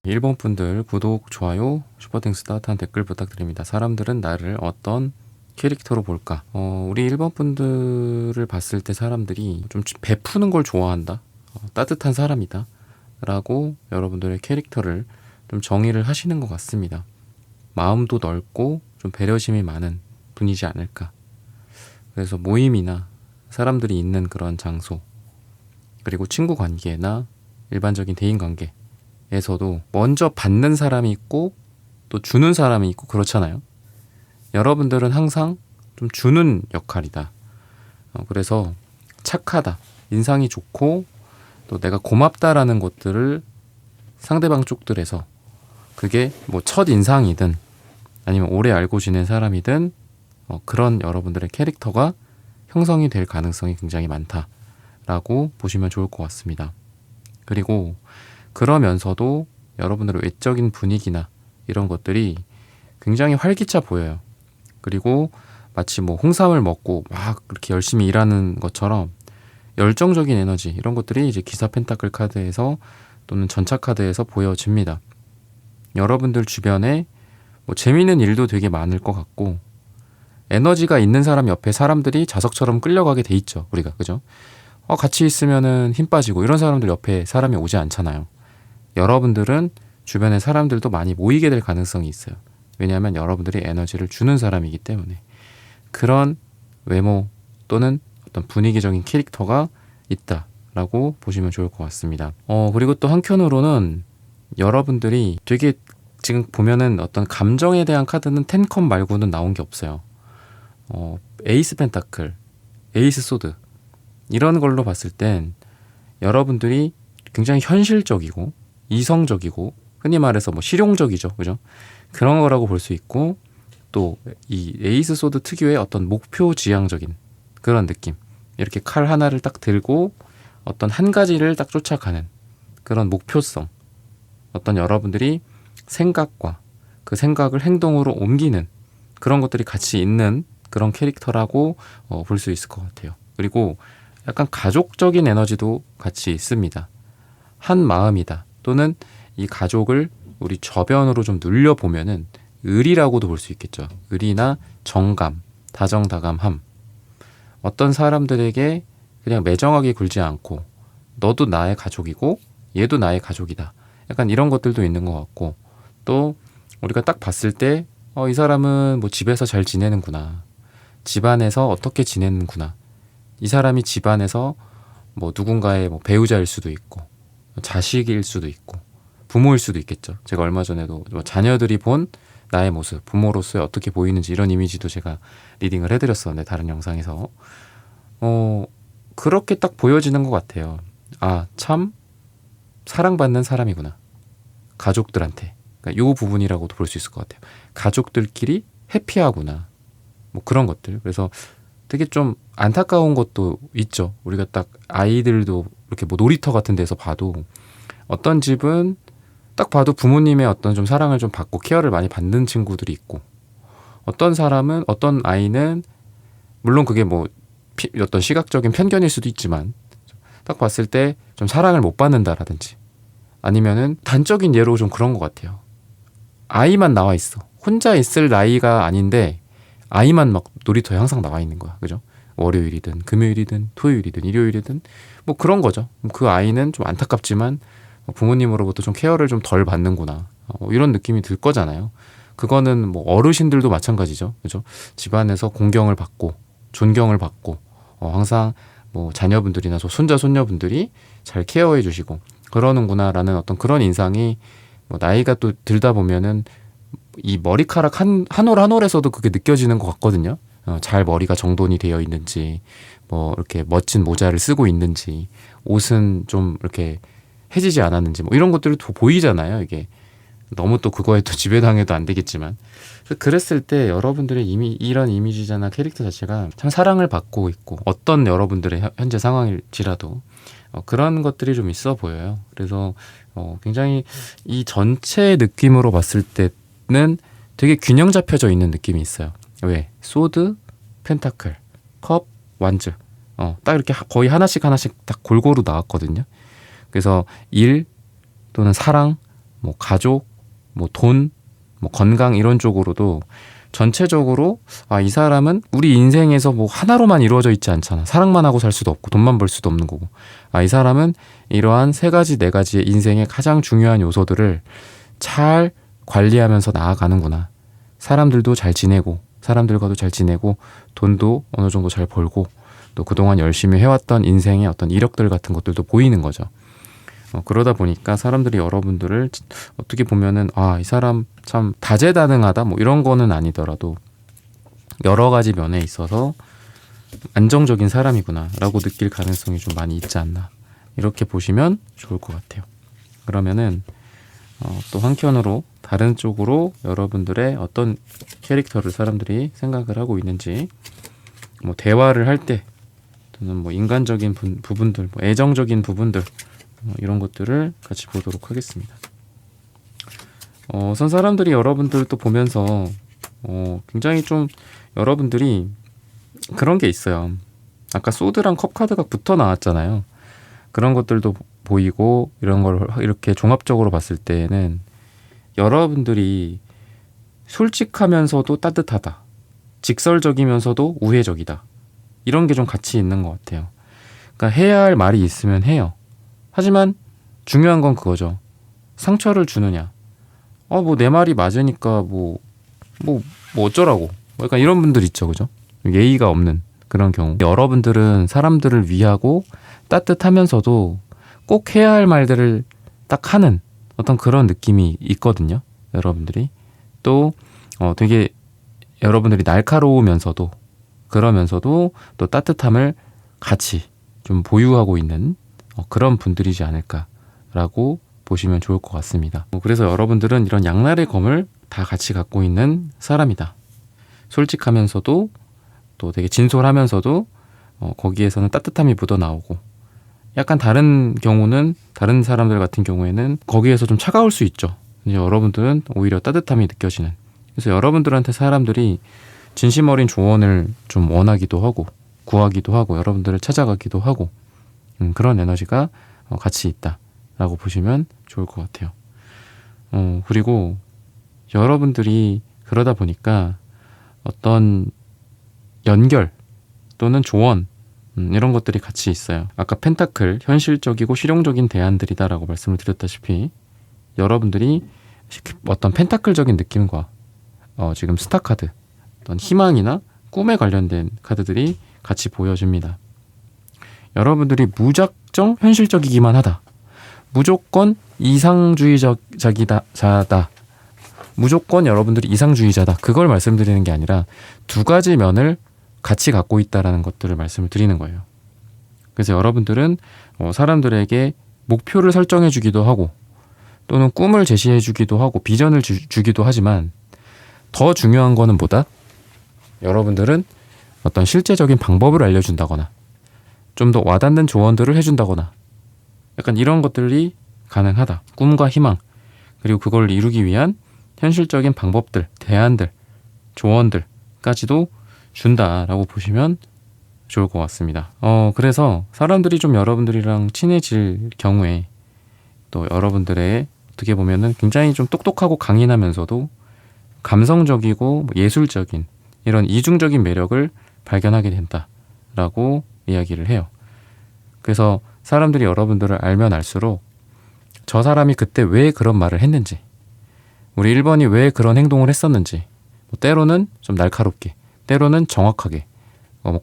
일본 분들 구독, 좋아요, 슈퍼땡스 따뜻한 댓글 부탁드립니다. 사람들은 나를 어떤 캐릭터로 볼까? 우리 일본 분들을 봤을 때 사람들이 좀 베푸는 걸 좋아한다. 따뜻한 사람이다. 라고 여러분들의 캐릭터를 좀 정의를 하시는 것 같습니다. 마음도 넓고 좀 배려심이 많은 분이지 않을까. 그래서 모임이나 사람들이 있는 그런 장소, 그리고 친구 관계나 일반적인 대인 관계에서도 먼저 받는 사람이 있고 또 주는 사람이 있고 그렇잖아요. 여러분들은 항상 좀 주는 역할이다. 그래서 착하다, 인상이 좋고 또 내가 고맙다라는 것들을 상대방 쪽들에서, 그게 뭐 첫 인상이든 아니면 오래 알고 지낸 사람이든 그런 여러분들의 캐릭터가 형성이 될 가능성이 굉장히 많다라고 보시면 좋을 것 같습니다. 그리고 그러면서도 여러분들의 외적인 분위기나 이런 것들이 굉장히 활기차 보여요. 그리고 마치 뭐 홍삼을 먹고 막 그렇게 열심히 일하는 것처럼 열정적인 에너지, 이런 것들이 이제 기사 펜타클 카드에서 또는 전차 카드에서 보여집니다. 여러분들 주변에 뭐 재미있는 일도 되게 많을 것 같고, 에너지가 있는 사람 옆에 사람들이 자석처럼 끌려가게 돼 있죠, 우리가. 그죠? 같이 있으면은 힘 빠지고, 이런 사람들 옆에 사람이 오지 않잖아요. 여러분들은 주변에 사람들도 많이 모이게 될 가능성이 있어요. 왜냐하면 여러분들이 에너지를 주는 사람이기 때문에. 그런 외모 또는 어떤 분위기적인 캐릭터가 있다라고 보시면 좋을 것 같습니다. 그리고 또 한편으로는 여러분들이 되게, 지금 보면은 어떤 감정에 대한 카드는 텐컵 말고는 나온 게 없어요. 에이스 펜타클, 에이스 소드, 이런 걸로 봤을 땐 여러분들이 굉장히 현실적이고 이성적이고, 흔히 말해서 뭐 실용적이죠, 그죠? 그런 거라고 볼 수 있고, 또 이 에이스 소드 특유의 어떤 목표 지향적인 그런 느낌, 이렇게 칼 하나를 딱 들고 어떤 한 가지를 딱 쫓아가는 그런 목표성, 어떤 여러분들이 생각과 그 생각을 행동으로 옮기는 그런 것들이 같이 있는 그런 캐릭터라고 볼 수 있을 것 같아요. 그리고 약간 가족적인 에너지도 같이 있습니다. 한 마음이다, 또는 이 가족을 우리 저변으로 좀 눌려보면은 의리라고도 볼 수 있겠죠. 의리나 정감, 다정다감함. 어떤 사람들에게 그냥 매정하게 굴지 않고, 너도 나의 가족이고 얘도 나의 가족이다, 약간 이런 것들도 있는 것 같고, 또 우리가 딱 봤을 때 이 사람은 뭐 집에서 잘 지내는구나, 집안에서 어떻게 지내는구나, 이 사람이 집안에서 뭐 누군가의 뭐 배우자일 수도 있고 자식일 수도 있고 부모일 수도 있겠죠. 제가 얼마 전에도 뭐 자녀들이 본 나의 모습, 부모로서의 어떻게 보이는지, 이런 이미지도 제가 리딩을 해드렸었는데, 다른 영상에서 그렇게 딱 보여지는 것 같아요. 아, 참 사랑받는 사람이구나, 가족들한테. 그러니까 요 부분이라고도 볼 수 있을 것 같아요. 가족들끼리 해피하구나, 뭐 그런 것들. 그래서 되게 좀 안타까운 것도 있죠. 우리가 딱 아이들도 이렇게 뭐 놀이터 같은 데서 봐도, 어떤 집은 딱 봐도 부모님의 어떤 좀 사랑을 좀 받고 케어를 많이 받는 친구들이 있고, 어떤 사람은, 어떤 아이는, 물론 그게 뭐 어떤 시각적인 편견일 수도 있지만, 딱 봤을 때 좀 사랑을 못 받는다라든지, 아니면은 단적인 예로 좀 그런 것 같아요. 아이만 나와 있어. 혼자 있을 나이가 아닌데 아이만 막 놀이터에 항상 나와 있는 거야. 그죠? 월요일이든 금요일이든 토요일이든 일요일이든 뭐 그런 거죠. 그 아이는 좀 안타깝지만 부모님으로부터 좀 케어를 좀 덜 받는구나, 이런 느낌이 들 거잖아요. 그거는 뭐 어르신들도 마찬가지죠. 그죠? 집안에서 공경을 받고 존경을 받고 항상 뭐 자녀분들이나 손자 손녀분들이 잘 케어해 주시고 그러는구나라는 어떤 그런 인상이, 뭐 나이가 또 들다 보면은 이 머리카락 한 올 한 올에서도 그게 느껴지는 것 같거든요. 잘 머리가 정돈이 되어 있는지, 뭐 이렇게 멋진 모자를 쓰고 있는지, 옷은 좀 이렇게 해지지 않았는지, 뭐 이런 것들이 또 보이잖아요. 이게 너무 또 그거에 또 지배당해도 안 되겠지만, 그랬을 때 여러분들의 이런 이미지잖아, 캐릭터 자체가 참 사랑을 받고 있고, 어떤 여러분들의 현재 상황일지라도 그런 것들이 좀 있어 보여요. 그래서 굉장히 이 전체 느낌으로 봤을 때는 되게 균형 잡혀져 있는 느낌이 있어요. 왜? 소드, 펜타클, 컵, 완즈, 딱 이렇게 거의 하나씩 딱 골고루 나왔거든요. 그래서 일 또는 사랑, 뭐 가족, 뭐 돈, 뭐 건강 이런 쪽으로도 전체적으로 이 사람은 우리 인생에서 뭐 하나로만 이루어져 있지 않잖아. 사랑만 하고 살 수도 없고 돈만 벌 수도 없는 거고. 이 사람은 이러한 세 가지, 네 가지의 인생의 가장 중요한 요소들을 잘 관리하면서 나아가는구나. 사람들도 잘 지내고, 사람들과도 잘 지내고, 돈도 어느 정도 잘 벌고, 또 그동안 열심히 해왔던 인생의 어떤 이력들 같은 것들도 보이는 거죠. 그러다 보니까 사람들이 여러분들을 어떻게 보면은 이 사람 참 다재다능하다 뭐 이런 거는 아니더라도 여러 가지 면에 있어서 안정적인 사람이구나 라고 느낄 가능성이 좀 많이 있지 않나, 이렇게 보시면 좋을 것 같아요. 그러면은 또 한켠으로 다른 쪽으로 여러분들의 어떤 캐릭터를 사람들이 생각을 하고 있는지, 뭐 대화를 할 때 또는 뭐 인간적인 부분들, 뭐 애정적인 부분들, 이런 것들을 같이 보도록 하겠습니다. 우선 사람들이 여러분들 또 보면서 굉장히 좀 여러분들이 그런 게 있어요. 아까 소드랑 컵 카드가 붙어 나왔잖아요. 그런 것들도 보이고, 이런 걸 이렇게 종합적으로 봤을 때는 여러분들이 솔직하면서도 따뜻하다, 직설적이면서도 우회적이다, 이런 게 좀 같이 있는 것 같아요. 그러니까 해야 할 말이 있으면 해요. 하지만 중요한 건 그거죠. 상처를 주느냐. 뭐 내 말이 맞으니까 뭐 어쩌라고. 약간 이런 분들 있죠, 그죠? 예의가 없는 그런 경우. 여러분들은 사람들을 위하고 따뜻하면서도 꼭 해야 할 말들을 딱 하는 어떤 그런 느낌이 있거든요. 여러분들이 또 되게 여러분들이 날카로우면서도, 그러면서도 또 따뜻함을 같이 좀 보유하고 있는 그런 분들이지 않을까라고 보시면 좋을 것 같습니다. 그래서 여러분들은 이런 양날의 검을 다 같이 갖고 있는 사람이다. 솔직하면서도 또 되게 진솔하면서도 거기에서는 따뜻함이 묻어나오고, 약간 다른 경우는, 다른 사람들 같은 경우에는 거기에서 좀 차가울 수 있죠. 근데 여러분들은 오히려 따뜻함이 느껴지는. 그래서 여러분들한테 사람들이 진심 어린 조언을 좀 원하기도 하고 구하기도 하고 여러분들을 찾아가기도 하고, 그런 에너지가 같이 있다라고 보시면 좋을 것 같아요. 그리고 여러분들이 그러다 보니까 어떤 연결 또는 조언, 이런 것들이 같이 있어요. 아까 펜타클, 현실적이고 실용적인 대안들이다라고 말씀을 드렸다시피 여러분들이 어떤 펜타클적인 느낌과 지금 스타카드, 어떤 희망이나 꿈에 관련된 카드들이 같이 보여집니다. 여러분들이 무작정 현실적이기만 하다, 무조건 이상주의자다, 무조건 여러분들이 이상주의자다, 그걸 말씀드리는 게 아니라 두 가지 면을 같이 갖고 있다라는 것들을 말씀을 드리는 거예요. 그래서 여러분들은 사람들에게 목표를 설정해 주기도 하고 또는 꿈을 제시해 주기도 하고 비전을 주기도 하지만, 더 중요한 거는 뭐다? 여러분들은 어떤 실제적인 방법을 알려준다거나 좀 더 와닿는 조언들을 해준다거나, 약간 이런 것들이 가능하다. 꿈과 희망, 그리고 그걸 이루기 위한 현실적인 방법들, 대안들, 조언들까지도 준다라고 보시면 좋을 것 같습니다. 그래서 사람들이 좀 여러분들이랑 친해질 경우에 또 여러분들의 어떻게 보면은 굉장히 좀 똑똑하고 강인하면서도 감성적이고 예술적인 이런 이중적인 매력을 발견하게 된다라고 이야기를 해요. 그래서 사람들이 여러분들을 알면 알수록 저 사람이 그때 왜 그런 말을 했는지, 우리 1번이 왜 그런 행동을 했었는지, 때로는 좀 날카롭게, 때로는 정확하게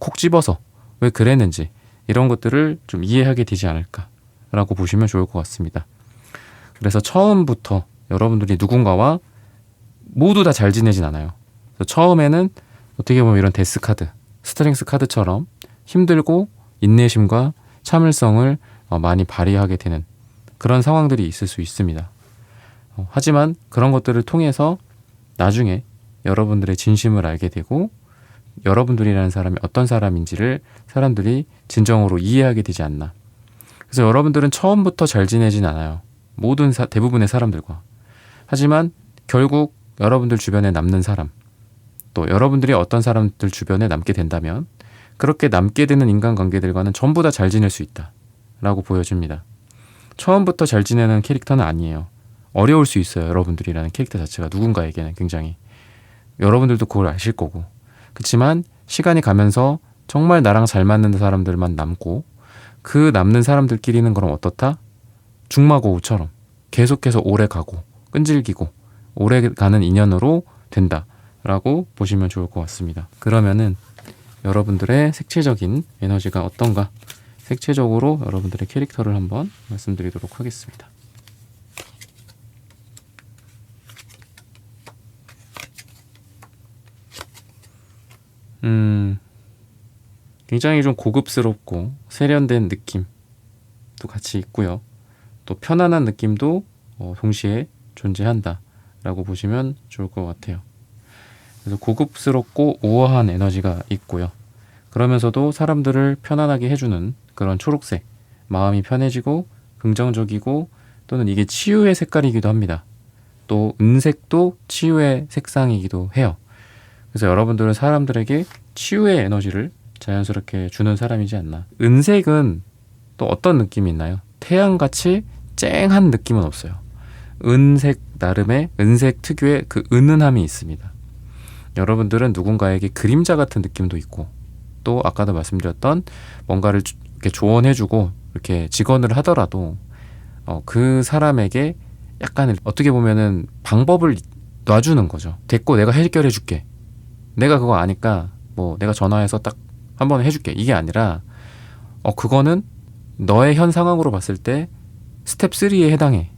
콕 집어서 왜 그랬는지, 이런 것들을 좀 이해하게 되지 않을까라고 보시면 좋을 것 같습니다. 그래서 처음부터 여러분들이 누군가와 모두 다 잘 지내진 않아요. 그래서 처음에는 어떻게 보면 이런 데스 카드, 스트렝스 카드처럼 힘들고 인내심과 참을성을 많이 발휘하게 되는 그런 상황들이 있을 수 있습니다. 하지만 그런 것들을 통해서 나중에 여러분들의 진심을 알게 되고 여러분들이라는 사람이 어떤 사람인지를 사람들이 진정으로 이해하게 되지 않나. 그래서 여러분들은 처음부터 잘 지내진 않아요. 대부분의 사람들과. 하지만 결국 여러분들 주변에 남는 사람, 또 여러분들이 어떤 사람들 주변에 남게 된다면 그렇게 남게 되는 인간관계들과는 전부 다 잘 지낼 수 있다 라고 보여집니다. 처음부터 잘 지내는 캐릭터는 아니에요. 어려울 수 있어요. 여러분들이라는 캐릭터 자체가 누군가에게는 굉장히. 여러분들도 그걸 아실 거고. 그렇지만 시간이 가면서 정말 나랑 잘 맞는 사람들만 남고, 그 남는 사람들끼리는 그럼 어떻다? 중마고우처럼 계속해서 오래 가고 끈질기고 오래 가는 인연으로 된다 라고 보시면 좋을 것 같습니다. 그러면은 여러분들의 색채적인 에너지가 어떤가, 색채적으로 여러분들의 캐릭터를 한번 말씀드리도록 하겠습니다. 굉장히 좀 고급스럽고 세련된 느낌도 같이 있고요. 또 편안한 느낌도 동시에 존재한다 라고 보시면 좋을 것 같아요. 그래서 고급스럽고 우아한 에너지가 있고요. 그러면서도 사람들을 편안하게 해주는 그런 초록색, 마음이 편해지고 긍정적이고, 또는 이게 치유의 색깔이기도 합니다. 또 은색도 치유의 색상이기도 해요. 그래서 여러분들은 사람들에게 치유의 에너지를 자연스럽게 주는 사람이지 않나. 은색은 또 어떤 느낌이 있나요? 태양같이 쨍한 느낌은 없어요. 은색 나름의, 은색 특유의 그 은은함이 있습니다. 여러분들은 누군가에게 그림자 같은 느낌도 있고, 또 아까도 말씀드렸던 뭔가를 이렇게 조언해주고 이렇게 직언을 하더라도 그 사람에게 약간 어떻게 보면은 방법을 놔주는 거죠. 됐고 내가 해결해줄게. 내가 그거 아니까 뭐 내가 전화해서 딱 한번 해줄게. 이게 아니라 그거는 너의 현 상황으로 봤을 때 스텝 3에 해당해.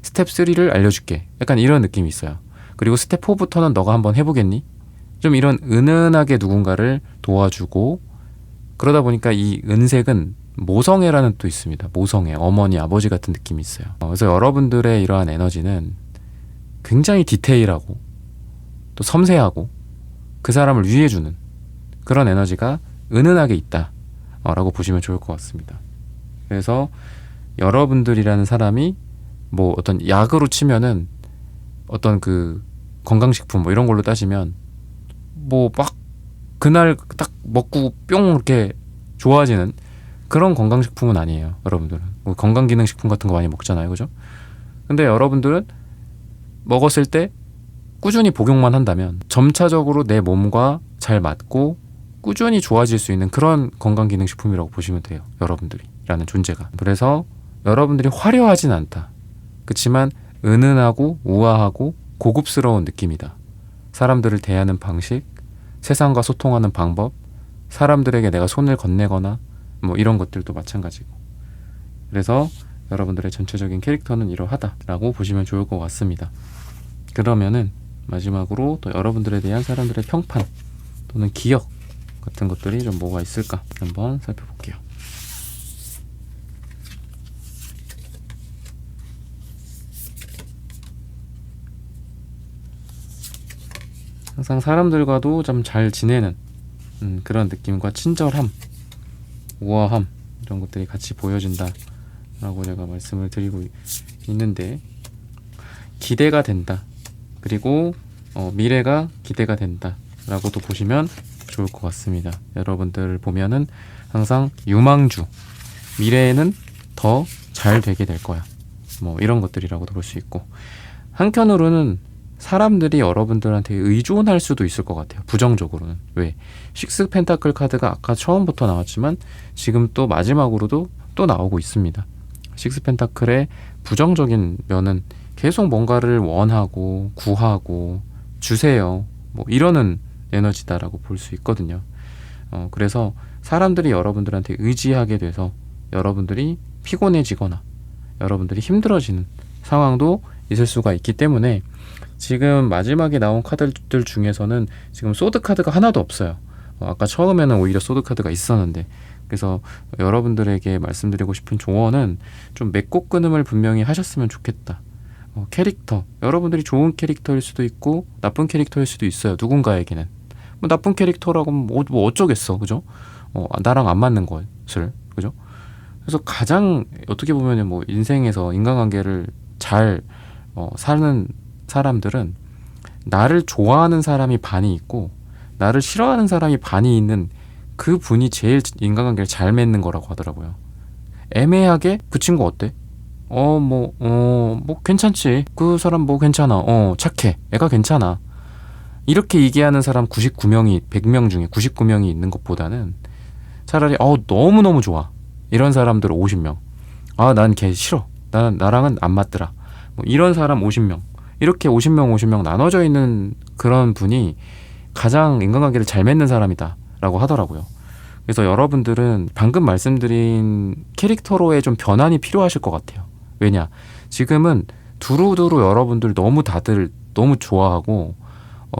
스텝 3를 알려줄게. 약간 이런 느낌이 있어요. 그리고 스텝 4부터는 너가 한번 해보겠니? 좀 이런 은은하게 누군가를 도와주고, 그러다 보니까 이 은색은 모성애라는 또 있습니다. 모성애, 어머니, 아버지 같은 느낌이 있어요. 그래서 여러분들의 이러한 에너지는 굉장히 디테일하고 또 섬세하고 그 사람을 위해주는 그런 에너지가 은은하게 있다 라고 보시면 좋을 것 같습니다. 그래서 여러분들이라는 사람이 뭐 어떤 약으로 치면은 어떤 그 건강식품 뭐 이런 걸로 따지면 뭐 막 그날 딱 먹고 뿅 이렇게 좋아지는 그런 건강식품은 아니에요. 여러분들은 뭐 건강기능식품 같은 거 많이 먹잖아요, 그죠? 근데 여러분들은 먹었을 때 꾸준히 복용만 한다면 점차적으로 내 몸과 잘 맞고 꾸준히 좋아질 수 있는 그런 건강기능식품이라고 보시면 돼요. 여러분들이라는 존재가. 그래서 여러분들이 화려하진 않다. 그렇지만 은은하고 우아하고 고급스러운 느낌이다. 사람들을 대하는 방식, 세상과 소통하는 방법, 사람들에게 내가 손을 건네거나 뭐 이런 것들도 마찬가지고. 그래서 여러분들의 전체적인 캐릭터는 이러하다라고 보시면 좋을 것 같습니다. 그러면은 마지막으로 또 여러분들에 대한 사람들의 평판 또는 기억 같은 것들이 좀 뭐가 있을까 한번 살펴볼게요. 항상 사람들과도 좀 잘 지내는 그런 느낌과 친절함, 우아함 이런 것들이 같이 보여진다 라고 제가 말씀을 드리고 있는데, 기대가 된다, 그리고 미래가 기대가 된다 라고도 보시면 좋을 것 같습니다. 여러분들 보면은 항상 유망주, 미래에는 더 잘 되게 될 거야, 뭐 이런 것들이라고도 볼 수 있고, 한편으로는 사람들이 여러분들한테 의존할 수도 있을 것 같아요. 부정적으로는. 왜? 식스 펜타클 카드가 아까 처음부터 나왔지만 지금 또 마지막으로도 또 나오고 있습니다. 식스 펜타클의 부정적인 면은 계속 뭔가를 원하고 구하고 주세요 뭐 이러는 에너지다라고 볼 수 있거든요. 그래서 사람들이 여러분들한테 의지하게 돼서 여러분들이 피곤해지거나 여러분들이 힘들어지는 상황도 있을 수가 있기 때문에, 지금 마지막에 나온 카드들 중에서는 지금 소드 카드가 하나도 없어요. 아까 처음에는 오히려 소드 카드가 있었는데, 그래서 여러분들에게 말씀드리고 싶은 조언은 좀 맺고 끊음을 분명히 하셨으면 좋겠다. 캐릭터, 여러분들이 좋은 캐릭터일 수도 있고 나쁜 캐릭터일 수도 있어요. 누군가에게는 뭐 나쁜 캐릭터라고 뭐 어쩌겠어, 그죠? 나랑 안 맞는 것을, 그죠? 그래서 가장 어떻게 보면 뭐 인생에서 인간관계를 잘 사는 사람들은 나를 좋아하는 사람이 반이 있고 나를 싫어하는 사람이 반이 있는 그 분이 제일 인간관계를 잘 맺는 거라고 하더라고요. 애매하게 그 친구 어때? 뭐 괜찮지. 그 사람 뭐 괜찮아. 착해. 애가 괜찮아. 이렇게 얘기하는 사람 99명이 100명 중에 99명이 있는 것보다는 차라리 너무너무 좋아. 이런 사람들 50명. 난 걔 싫어. 나랑은 안 맞더라. 뭐 이런 사람 50명. 이렇게 50명 나눠져 있는 그런 분이 가장 인간관계를 잘 맺는 사람이다 라고 하더라고요. 그래서 여러분들은 방금 말씀드린 캐릭터로의 좀 변환이 필요하실 것 같아요. 왜냐? 지금은 두루두루 여러분들 다들 너무 좋아하고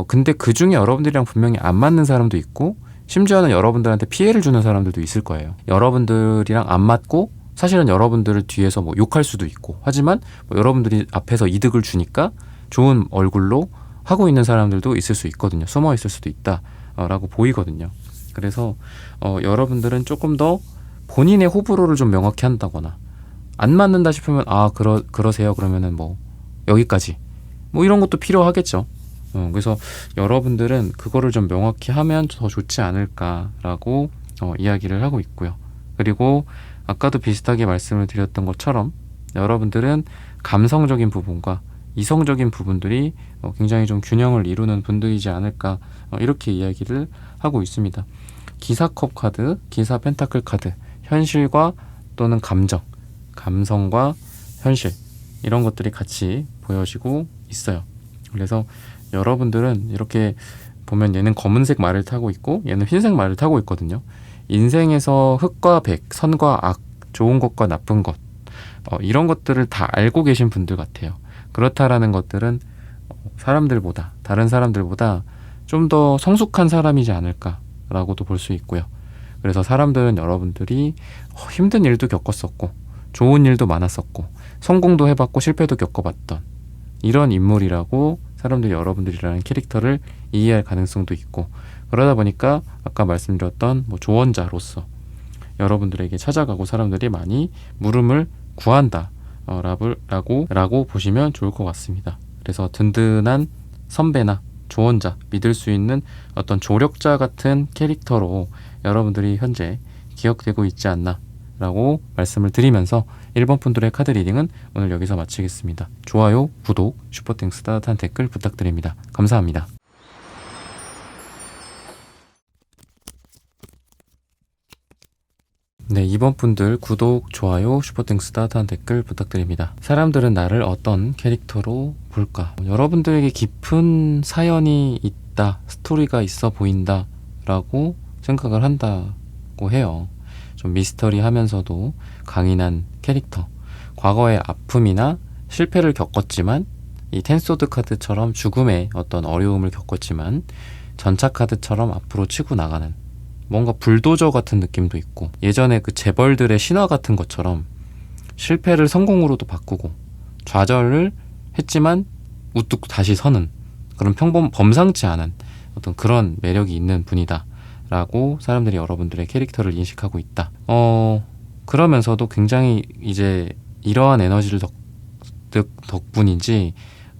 근데 그 중에 여러분들이랑 분명히 안 맞는 사람도 있고 심지어는 여러분들한테 피해를 주는 사람들도 있을 거예요. 여러분들이랑 안 맞고 사실은 여러분들을 뒤에서 뭐 욕할 수도 있고 하지만 뭐 여러분들이 앞에서 이득을 주니까 좋은 얼굴로 하고 있는 사람들도 있을 수 있거든요. 숨어 있을 수도 있다라고 보이거든요. 그래서 여러분들은 조금 더 본인의 호불호를 좀 명확히 한다거나 안 맞는다 싶으면 그러세요. 그러면은 뭐 여기까지 뭐 이런 것도 필요하겠죠. 그래서 여러분들은 그거를 좀 명확히 하면 더 좋지 않을까라고 이야기를 하고 있고요. 그리고 아까도 비슷하게 말씀을 드렸던 것처럼 여러분들은 감성적인 부분과 이성적인 부분들이 굉장히 좀 균형을 이루는 분들이지 않을까 이렇게 이야기를 하고 있습니다. 기사컵 카드, 기사 펜타클 카드, 현실과 또는 감성과 현실 이런 것들이 같이 보여지고 있어요. 그래서 여러분들은 이렇게 보면 얘는 검은색 말을 타고 있고 얘는 흰색 말을 타고 있거든요. 인생에서 흑과 백, 선과 악, 좋은 것과 나쁜 것 이런 것들을 다 알고 계신 분들 같아요. 그렇다라는 것들은 다른 사람들보다 좀 더 성숙한 사람이지 않을까라고도 볼 수 있고요. 그래서 사람들은 여러분들이 힘든 일도 겪었었고 좋은 일도 많았었고 성공도 해봤고 실패도 겪어봤던 이런 인물이라고 사람들이 여러분들이라는 캐릭터를 이해할 가능성도 있고 그러다 보니까 아까 말씀드렸던 뭐 조언자로서 여러분들에게 찾아가고 사람들이 많이 물음을 구한다 라고 보시면 좋을 것 같습니다. 그래서 든든한 선배나 조언자, 믿을 수 있는 어떤 조력자 같은 캐릭터로 여러분들이 현재 기억되고 있지 않나 라고 말씀을 드리면서 1번 분들의 카드 리딩은 오늘 여기서 마치겠습니다. 좋아요, 구독, 슈퍼땡스 따뜻한 댓글 부탁드립니다. 감사합니다. 네, 2번 분들 구독, 좋아요, 슈퍼땡스 따뜻한 댓글 부탁드립니다. 사람들은 나를 어떤 캐릭터로 볼까? 여러분들에게 깊은 사연이 있다, 스토리가 있어 보인다 라고 생각을 한다고 해요. 좀 미스터리하면서도 강인한 캐릭터. 과거의 아픔이나 실패를 겪었지만 이 텐소드 카드처럼 죽음의 어떤 어려움을 겪었지만 전차 카드처럼 앞으로 치고 나가는 뭔가 불도저 같은 느낌도 있고 예전에 그 재벌들의 신화 같은 것처럼 실패를 성공으로도 바꾸고 좌절을 했지만 우뚝 다시 서는 그런 범상치 않은 어떤 그런 매력이 있는 분이다 라고 사람들이 여러분들의 캐릭터를 인식하고 있다. 그러면서도 굉장히 이제 이러한 에너지를 덕분인지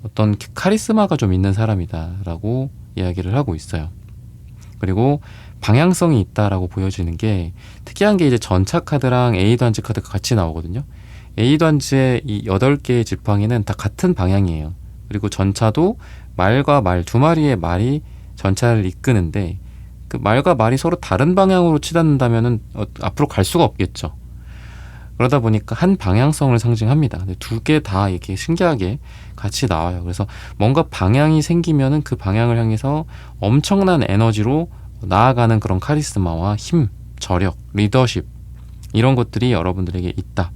어떤 카리스마가 좀 있는 사람이다 라고 이야기를 하고 있어요. 그리고 방향성이 있다라고 보여지는 게 특이한 게 이제 전차 카드랑 A단지 카드가 같이 나오거든요. A단지의 이 8개의 지팡이는 다 같은 방향이에요. 그리고 전차도 말과 말, 두 마리의 말이 전차를 이끄는데 그 말과 말이 서로 다른 방향으로 치닫는다면은 앞으로 갈 수가 없겠죠. 그러다 보니까 한 방향성을 상징합니다. 근데 두 개 다 이렇게 신기하게 같이 나와요. 그래서 뭔가 방향이 생기면은 그 방향을 향해서 엄청난 에너지로 나아가는 그런 카리스마와 힘, 저력, 리더십 이런 것들이 여러분들에게 있다.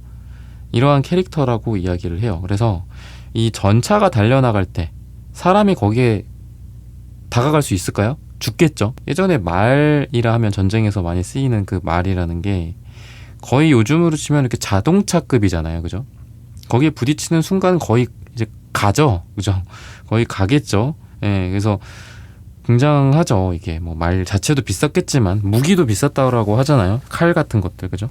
이러한 캐릭터라고 이야기를 해요. 그래서 이 전차가 달려나갈 때 사람이 거기에 다가갈 수 있을까요? 죽겠죠. 예전에 말이라 하면 전쟁에서 많이 쓰이는 그 말이라는 게 거의 요즘으로 치면 이렇게 자동차급이잖아요. 그죠? 거기에 부딪히는 순간 거의 이제 가죠. 그죠? 거의 가겠죠. 예, 그래서 굉장하죠. 이게 뭐 말 자체도 비쌌겠지만 무기도 비쌌다고 하잖아요. 칼 같은 것들. 그죠?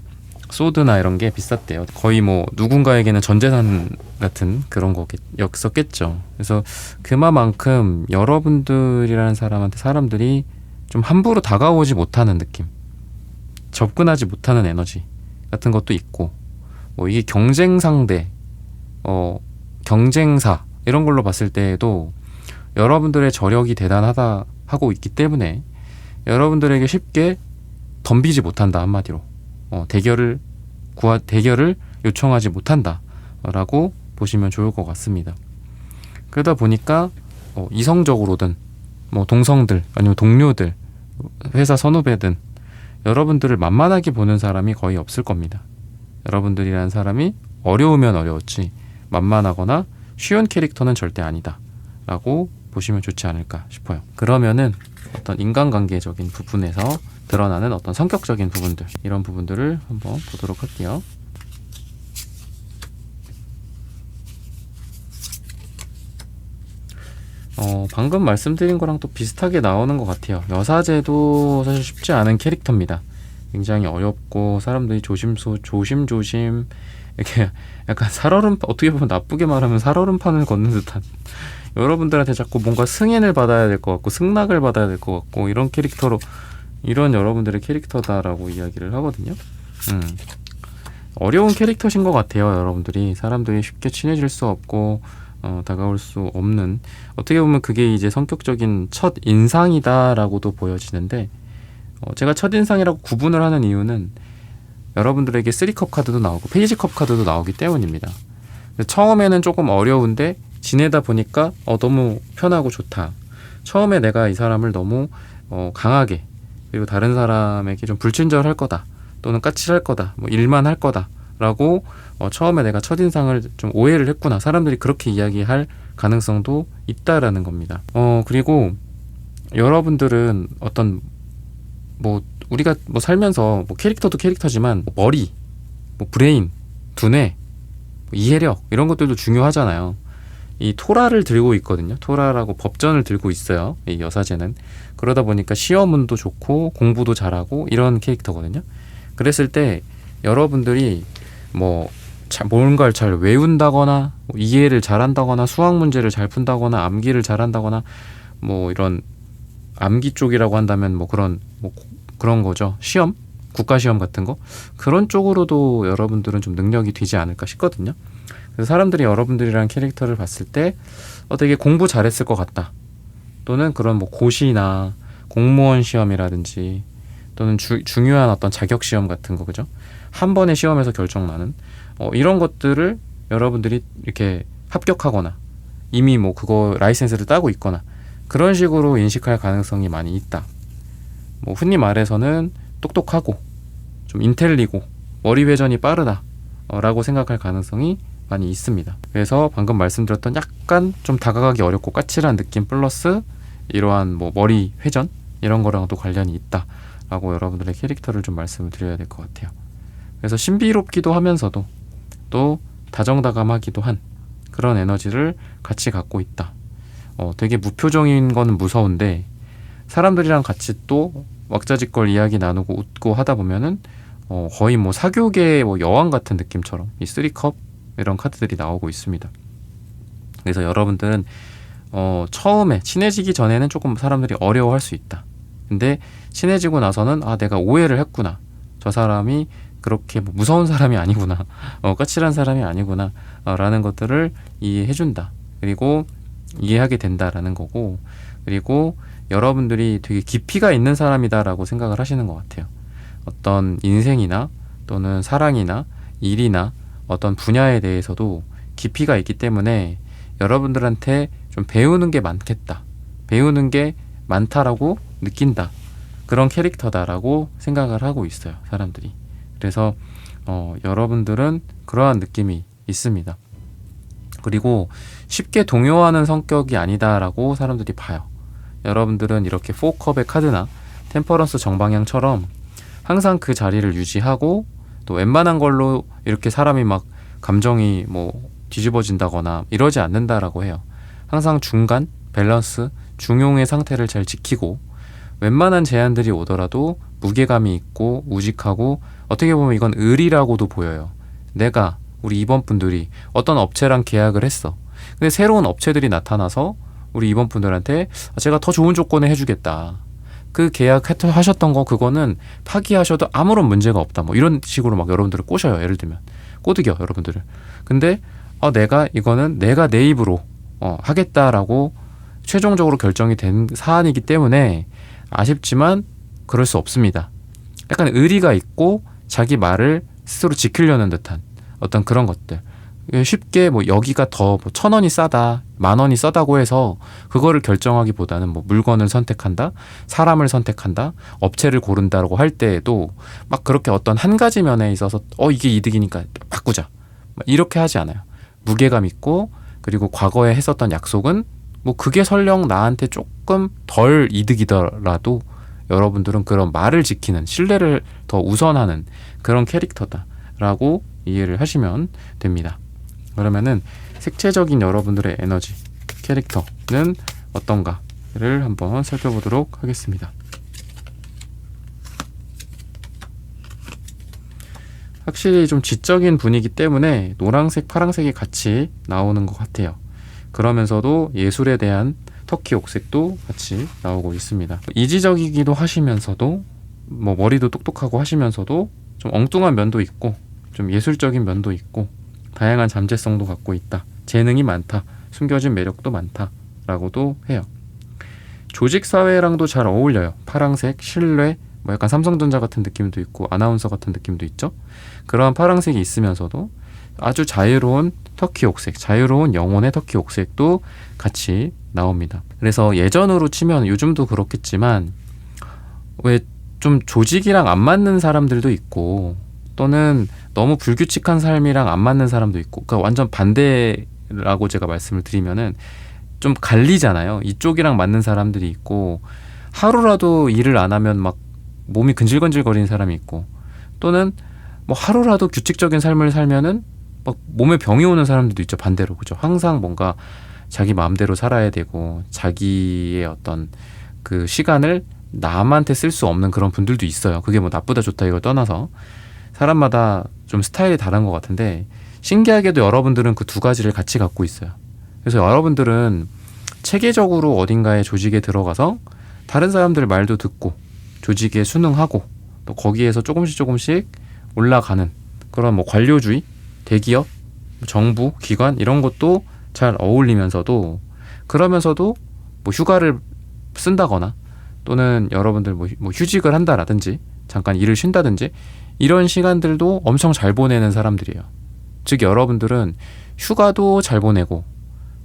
소드나 이런 게 비쌌대요. 거의 뭐 누군가에게는 전재산 같은 그런 거였었겠죠. 그래서 그만큼 여러분들이라는 사람들이 좀 함부로 다가오지 못하는 느낌, 접근하지 못하는 에너지 같은 것도 있고 뭐 이게 경쟁 상대 경쟁사 이런 걸로 봤을 때에도 여러분들의 저력이 대단하다 하고 있기 때문에 여러분들에게 쉽게 덤비지 못한다. 한마디로 대결을 요청하지 못한다 라고 보시면 좋을 것 같습니다. 그러다 보니까 이성적으로든 뭐 동성들 아니면 동료들, 회사 선후배든 여러분들을 만만하게 보는 사람이 거의 없을 겁니다. 여러분들이라는 사람이 어려우면 어려웠지 만만하거나 쉬운 캐릭터는 절대 아니다 라고 보시면 좋지 않을까 싶어요. 그러면은 어떤 인간관계적인 부분에서 드러나는 어떤 성격적인 부분들, 이런 부분들을 한번 보도록 할게요. 방금 말씀드린 거랑 또 비슷하게 나오는 것 같아요. 여사제도 사실 쉽지 않은 캐릭터입니다. 굉장히 어렵고 사람들이 조심조심 이렇게 약간 어떻게 보면 나쁘게 말하면 살얼음판을 걷는 듯한, 여러분들한테 자꾸 뭔가 승인을 받아야 될 것 같고 승낙을 받아야 될 것 같고 이런 캐릭터로, 이런 여러분들의 캐릭터다라고 이야기를 하거든요. 어려운 캐릭터신 것 같아요. 여러분들이 사람들이 쉽게 친해질 수 없고 다가올 수 없는, 어떻게 보면 그게 이제 성격적인 첫 인상이다라고도 보여지는데, 제가 첫 인상이라고 구분을 하는 이유는 여러분들에게 3컵 카드도 나오고 페이지컵 카드도 나오기 때문입니다. 처음에는 조금 어려운데 지내다 보니까 너무 편하고 좋다. 처음에 내가 이 사람을 너무 강하게, 그리고 다른 사람에게 좀 불친절할 거다, 또는 까칠할 거다, 뭐 일만 할 거다 라고 처음에 내가 첫인상을 좀 오해를 했구나, 사람들이 그렇게 이야기할 가능성도 있다라는 겁니다. 그리고 여러분들은 어떤 우리가 살면서 캐릭터도 캐릭터지만 머리, 브레인, 두뇌, 이해력 이런 것들도 중요하잖아요. 이 토라를 들고 있거든요. 토라라고 법전을 들고 있어요. 이 여사제는. 그러다 보니까 시험운도 좋고 공부도 잘하고 이런 캐릭터거든요. 그랬을 때 여러분들이 뭔가를 잘 외운다거나 이해를 잘한다거나 수학 문제를 잘 푼다거나 암기를 잘한다거나 이런 암기 쪽이라고 한다면 그런 거죠. 시험? 국가시험 같은 거? 그런 쪽으로도 여러분들은 좀 능력이 되지 않을까 싶거든요. 그래서 사람들이 여러분들이라는 캐릭터를 봤을 때 되게 공부 잘했을 것 같다, 또는 그런 고시나 공무원 시험이라든지 또는 중요한 어떤 자격 시험 같은 거, 그죠? 한 번의 시험에서 결정나는 이런 것들을 여러분들이 이렇게 합격하거나 이미 그거 라이센스를 따고 있거나 그런 식으로 인식할 가능성이 많이 있다. 흔히 말해서는 똑똑하고 좀 인텔리고 머리 회전이 빠르다 라고 생각할 가능성이 많이 있습니다. 그래서 방금 말씀드렸던 약간 좀 다가가기 어렵고 까칠한 느낌 플러스 이러한 머리 회전 이런 거랑도 관련이 있다 라고 여러분들의 캐릭터를 좀 말씀을 드려야 될 것 같아요. 그래서 신비롭기도 하면서도 또 다정다감하기도 한 그런 에너지를 같이 갖고 있다. 되게 무표정인 거는 무서운데 사람들이랑 같이 또 왁자지껄 이야기 나누고 웃고 하다 보면은 거의 사교계의 여왕 같은 느낌처럼 이 3컵 이런 카드들이 나오고 있습니다. 그래서 여러분들은 처음에 친해지기 전에는 조금 사람들이 어려워할 수 있다. 근데 친해지고 나서는 내가 오해를 했구나, 저 사람이 그렇게 무서운 사람이 아니구나, 까칠한 사람이 아니구나 라는 것들을 이해해준다, 그리고 이해하게 된다라는 거고, 그리고 여러분들이 되게 깊이가 있는 사람이다 라고 생각을 하시는 것 같아요. 어떤 인생이나 또는 사랑이나 일이나 어떤 분야에 대해서도 깊이가 있기 때문에 여러분들한테 좀 배우는 게 많겠다, 배우는 게 많다라고 느낀다, 그런 캐릭터다라고 생각을 하고 있어요, 사람들이. 그래서 여러분들은 그러한 느낌이 있습니다. 그리고 쉽게 동요하는 성격이 아니다라고 사람들이 봐요. 여러분들은 이렇게 4컵의 카드나 템퍼런스 정방향처럼 항상 그 자리를 유지하고, 또 웬만한 걸로 이렇게 사람이 감정이 뒤집어진다거나 이러지 않는다라고 해요. 항상 중간, 밸런스, 중용의 상태를 잘 지키고 웬만한 제안들이 오더라도 무게감이 있고 우직하고, 어떻게 보면 이건 의리라고도 보여요. 우리 임원분들이 어떤 업체랑 계약을 했어. 근데 새로운 업체들이 나타나서 우리 임원분들한테 제가 더 좋은 조건에 해주겠다, 그 계약하셨던 거 그거는 파기하셔도 아무런 문제가 없다, 이런 식으로 여러분들을 꼬셔요. 예를 들면 꼬드겨 여러분들을. 근데 내가 이거는 내가 내 입으로 하겠다라고 최종적으로 결정이 된 사안이기 때문에 아쉽지만 그럴 수 없습니다. 약간 의리가 있고 자기 말을 스스로 지키려는 듯한 어떤 그런 것들. 쉽게 뭐 여기가 더 1,000원이 싸다, 10,000원이 싸다고 해서 그거를 결정하기보다는 뭐 물건을 선택한다, 사람을 선택한다, 업체를 고른다라고 할 때에도 막 그렇게 어떤 한 가지 면에 있어서 이게 이득이니까 바꾸자, 이렇게 하지 않아요. 무게감 있고, 그리고 과거에 했었던 약속은 뭐 그게 설령 나한테 조금 덜 이득이더라도 여러분들은 그런 말을 지키는, 신뢰를 더 우선하는 그런 캐릭터다라고 이해를 하시면 됩니다. 그러면은 색채적인 여러분들의 에너지 캐릭터는 어떤가를 한번 살펴보도록 하겠습니다. 확실히 좀 지적인 분이기 때문에 노란색, 파란색이 같이 나오는 것 같아요. 그러면서도 예술에 대한 터키 옥색도 같이 나오고 있습니다. 이지적이기도 하시면서도 뭐 머리도 똑똑하고 하시면서도 좀 엉뚱한 면도 있고 좀 예술적인 면도 있고 다양한 잠재성도 갖고 있다. 재능이 많다. 숨겨진 매력도 많다. 라고도 해요. 조직사회랑도 잘 어울려요. 파랑색, 신뢰, 뭐 약간 삼성전자 같은 느낌도 있고 아나운서 같은 느낌도 있죠. 그러한 파랑색이 있으면서도 아주 자유로운 터키 옥색, 자유로운 영혼의 터키 옥색도 같이 나옵니다. 그래서 예전으로 치면 요즘도 그렇겠지만 왜 좀 조직이랑 안 맞는 사람들도 있고 또는 너무 불규칙한 삶이랑 안 맞는 사람도 있고, 그러니까 완전 반대라고 제가 말씀을 드리면은 좀 갈리잖아요. 이쪽이랑 맞는 사람들이 있고 하루라도 일을 안 하면 막 몸이 근질근질거리는 사람이 있고, 또는 뭐 하루라도 규칙적인 삶을 살면은 막 몸에 병이 오는 사람들도 있죠. 반대로. 그죠? 항상 뭔가 자기 마음대로 살아야 되고 자기의 어떤 그 시간을 남한테 쓸 수 없는 그런 분들도 있어요. 그게 뭐 나쁘다 좋다 이걸 떠나서 사람마다 좀 스타일이 다른 것 같은데, 신기하게도 여러분들은 그 두 가지를 같이 갖고 있어요. 그래서 여러분들은 체계적으로 어딘가에 조직에 들어가서 다른 사람들 말도 듣고 조직에 순응하고 또 거기에서 조금씩 올라가는 그런 뭐 관료주의, 대기업, 정부, 기관 이런 것도 잘 어울리면서도, 그러면서도 뭐 휴가를 쓴다거나 또는 여러분들 뭐 휴직을 한다라든지 잠깐 일을 쉰다든지 이런 시간들도 엄청 잘 보내는 사람들이에요. 즉 여러분들은 휴가도 잘 보내고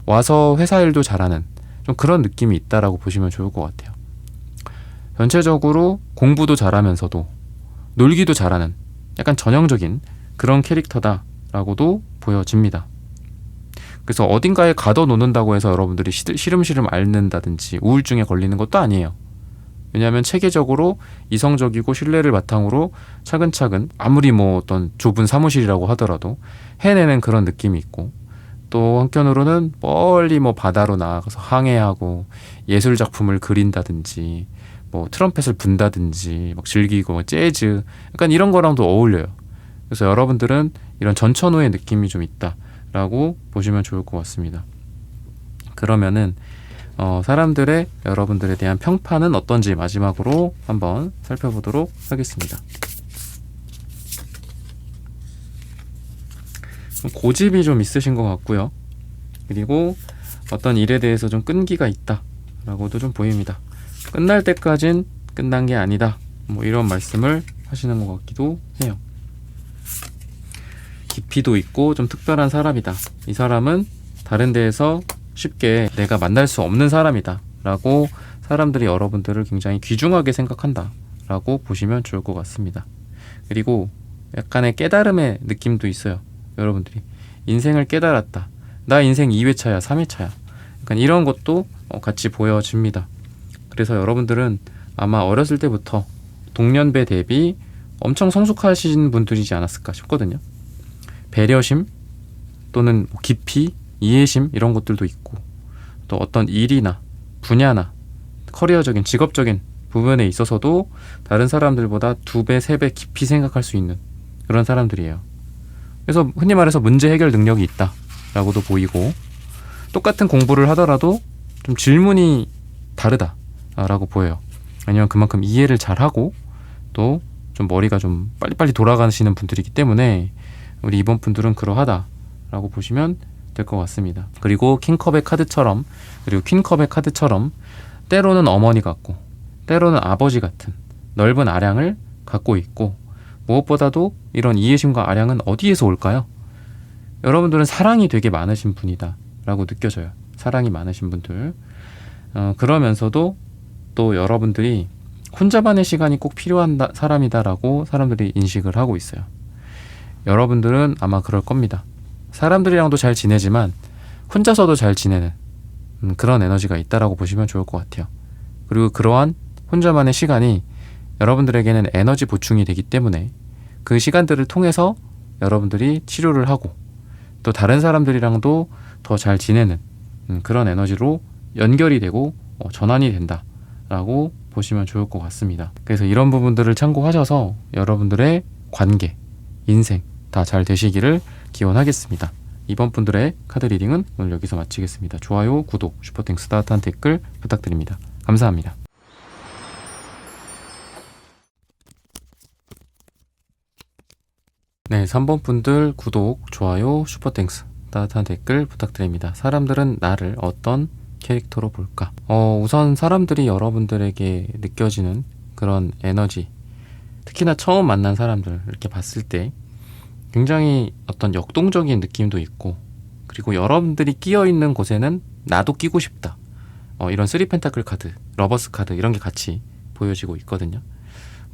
와서 회사 일도 잘하는 좀 그런 느낌이 있다라고 보시면 좋을 것 같아요. 전체적으로 공부도 잘하면서도 놀기도 잘하는 약간 전형적인 그런 캐릭터다라고도 보여집니다. 그래서 어딘가에 가둬놓는다고 해서 여러분들이 시름시름 앓는다든지 우울증에 걸리는 것도 아니에요. 왜냐하면 체계적으로 이성적이고 신뢰를 바탕으로 차근차근 아무리 뭐 어떤 좁은 사무실이라고 하더라도 해내는 그런 느낌이 있고, 또 한편으로는 멀리 뭐 바다로 나아가서 항해하고 예술 작품을 그린다든지 뭐 트럼펫을 분다든지 막 즐기고 재즈 약간 이런 거랑도 어울려요. 그래서 여러분들은 이런 전천후의 느낌이 좀 있다라고 보시면 좋을 것 같습니다. 그러면은 사람들의 여러분들에 대한 평판은 어떤지 마지막으로 한번 살펴보도록 하겠습니다. 고집이 좀 있으신 것 같고요. 그리고 어떤 일에 대해서 좀 끈기가 있다라고도 좀 보입니다. 끝날 때까진 끝난 게 아니다. 뭐 이런 말씀을 하시는 것 같기도 해요. 깊이도 있고 좀 특별한 사람이다. 이 사람은 다른 데에서 쉽게 내가 만날 수 없는 사람이다 라고 사람들이 여러분들을 굉장히 귀중하게 생각한다 라고 보시면 좋을 것 같습니다. 그리고 약간의 깨달음의 느낌도 있어요. 여러분들이 인생을 깨달았다, 나 인생 2회차야 3회차야, 약간 이런 것도 같이 보여집니다. 그래서 여러분들은 아마 어렸을 때부터 동년배 대비 엄청 성숙하신 분들이지 않았을까 싶거든요. 배려심 또는 깊이, 이해심 이런 것들도 있고, 또 어떤 일이나 분야나 커리어적인 직업적인 부분에 있어서도 다른 사람들보다 2배, 3배 깊이 생각할 수 있는 그런 사람들이에요. 그래서 흔히 말해서 문제 해결 능력이 있다라고도 보이고, 똑같은 공부를 하더라도 좀 질문이 다르다라고 보여요. 왜냐면 그만큼 이해를 잘하고 또 좀 머리가 좀 빨리빨리 돌아가시는 분들이기 때문에 우리 이번 분들은 그러하다 라고 보시면 될 것 같습니다. 그리고 킹컵의 카드처럼, 그리고 퀸컵의 카드처럼 때로는 어머니 같고 때로는 아버지 같은 넓은 아량을 갖고 있고, 무엇보다도 이런 이해심과 아량은 어디에서 올까요? 여러분들은 사랑이 되게 많으신 분이다 라고 느껴져요. 사랑이 많으신 분들. 그러면서도 또 여러분들이 혼자만의 시간이 꼭 필요한 사람이다 라고 사람들이 인식을 하고 있어요. 여러분들은 아마 그럴 겁니다. 사람들이랑도 잘 지내지만 혼자서도 잘 지내는 그런 에너지가 있다라고 보시면 좋을 것 같아요. 그리고 그러한 혼자만의 시간이 여러분들에게는 에너지 보충이 되기 때문에 그 시간들을 통해서 여러분들이 치료를 하고 또 다른 사람들이랑도 더 잘 지내는 그런 에너지로 연결이 되고 전환이 된다라고 보시면 좋을 것 같습니다. 그래서 이런 부분들을 참고하셔서 여러분들의 관계, 인생 다 잘 되시기를 기원하겠습니다. 이번 분들의 카드 리딩은 오늘 여기서 마치겠습니다. 좋아요, 구독, 슈퍼땡스 따뜻한 댓글 부탁드립니다. 감사합니다. 네, 3번 분들 구독, 좋아요, 슈퍼땡스 따뜻한 댓글 부탁드립니다. 사람들은 나를 어떤 캐릭터로 볼까? 우선 사람들이 여러분들에게 느껴지는 그런 에너지, 특히나 처음 만난 사람들 이렇게 봤을 때 굉장히 어떤 역동적인 느낌도 있고, 그리고 여러분들이 끼어있는 곳에는 나도 끼고 싶다, 이런 3펜타클 카드, 러버스 카드 이런 게 같이 보여지고 있거든요.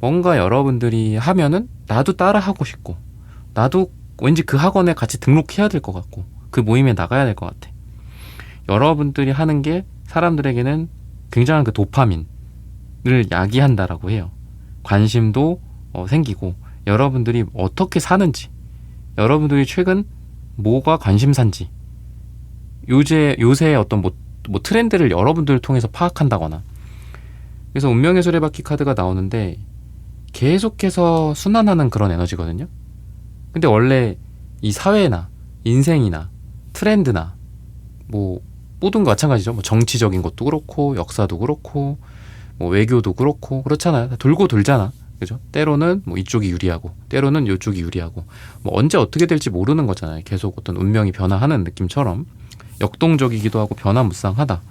뭔가 여러분들이 하면은 나도 따라 하고 싶고, 나도 왠지 그 학원에 같이 등록해야 될 것 같고, 그 모임에 나가야 될 것 같아. 여러분들이 하는 게 사람들에게는 굉장한 그 도파민을 야기한다라고 해요. 관심도 생기고, 여러분들이 어떻게 사는지, 여러분들이 최근 뭐가 관심사인지, 요새 어떤 뭐 트렌드를 여러분들을 통해서 파악한다거나. 그래서 운명의 수레바퀴 카드가 나오는데 계속해서 순환하는 그런 에너지거든요. 근데 원래 이 사회나 인생이나 트렌드나 뭐 모든 거 마찬가지죠. 뭐 정치적인 것도 그렇고 역사도 그렇고 뭐 외교도 그렇고 그렇잖아요. 다 돌고 돌잖아. 그죠? 때로는 뭐 이쪽이 유리하고 때로는 이쪽이 유리하고, 뭐 언제 어떻게 될지 모르는 거잖아요. 계속 어떤 운명이 변화하는 느낌처럼 역동적이기도 하고 변화무쌍하다,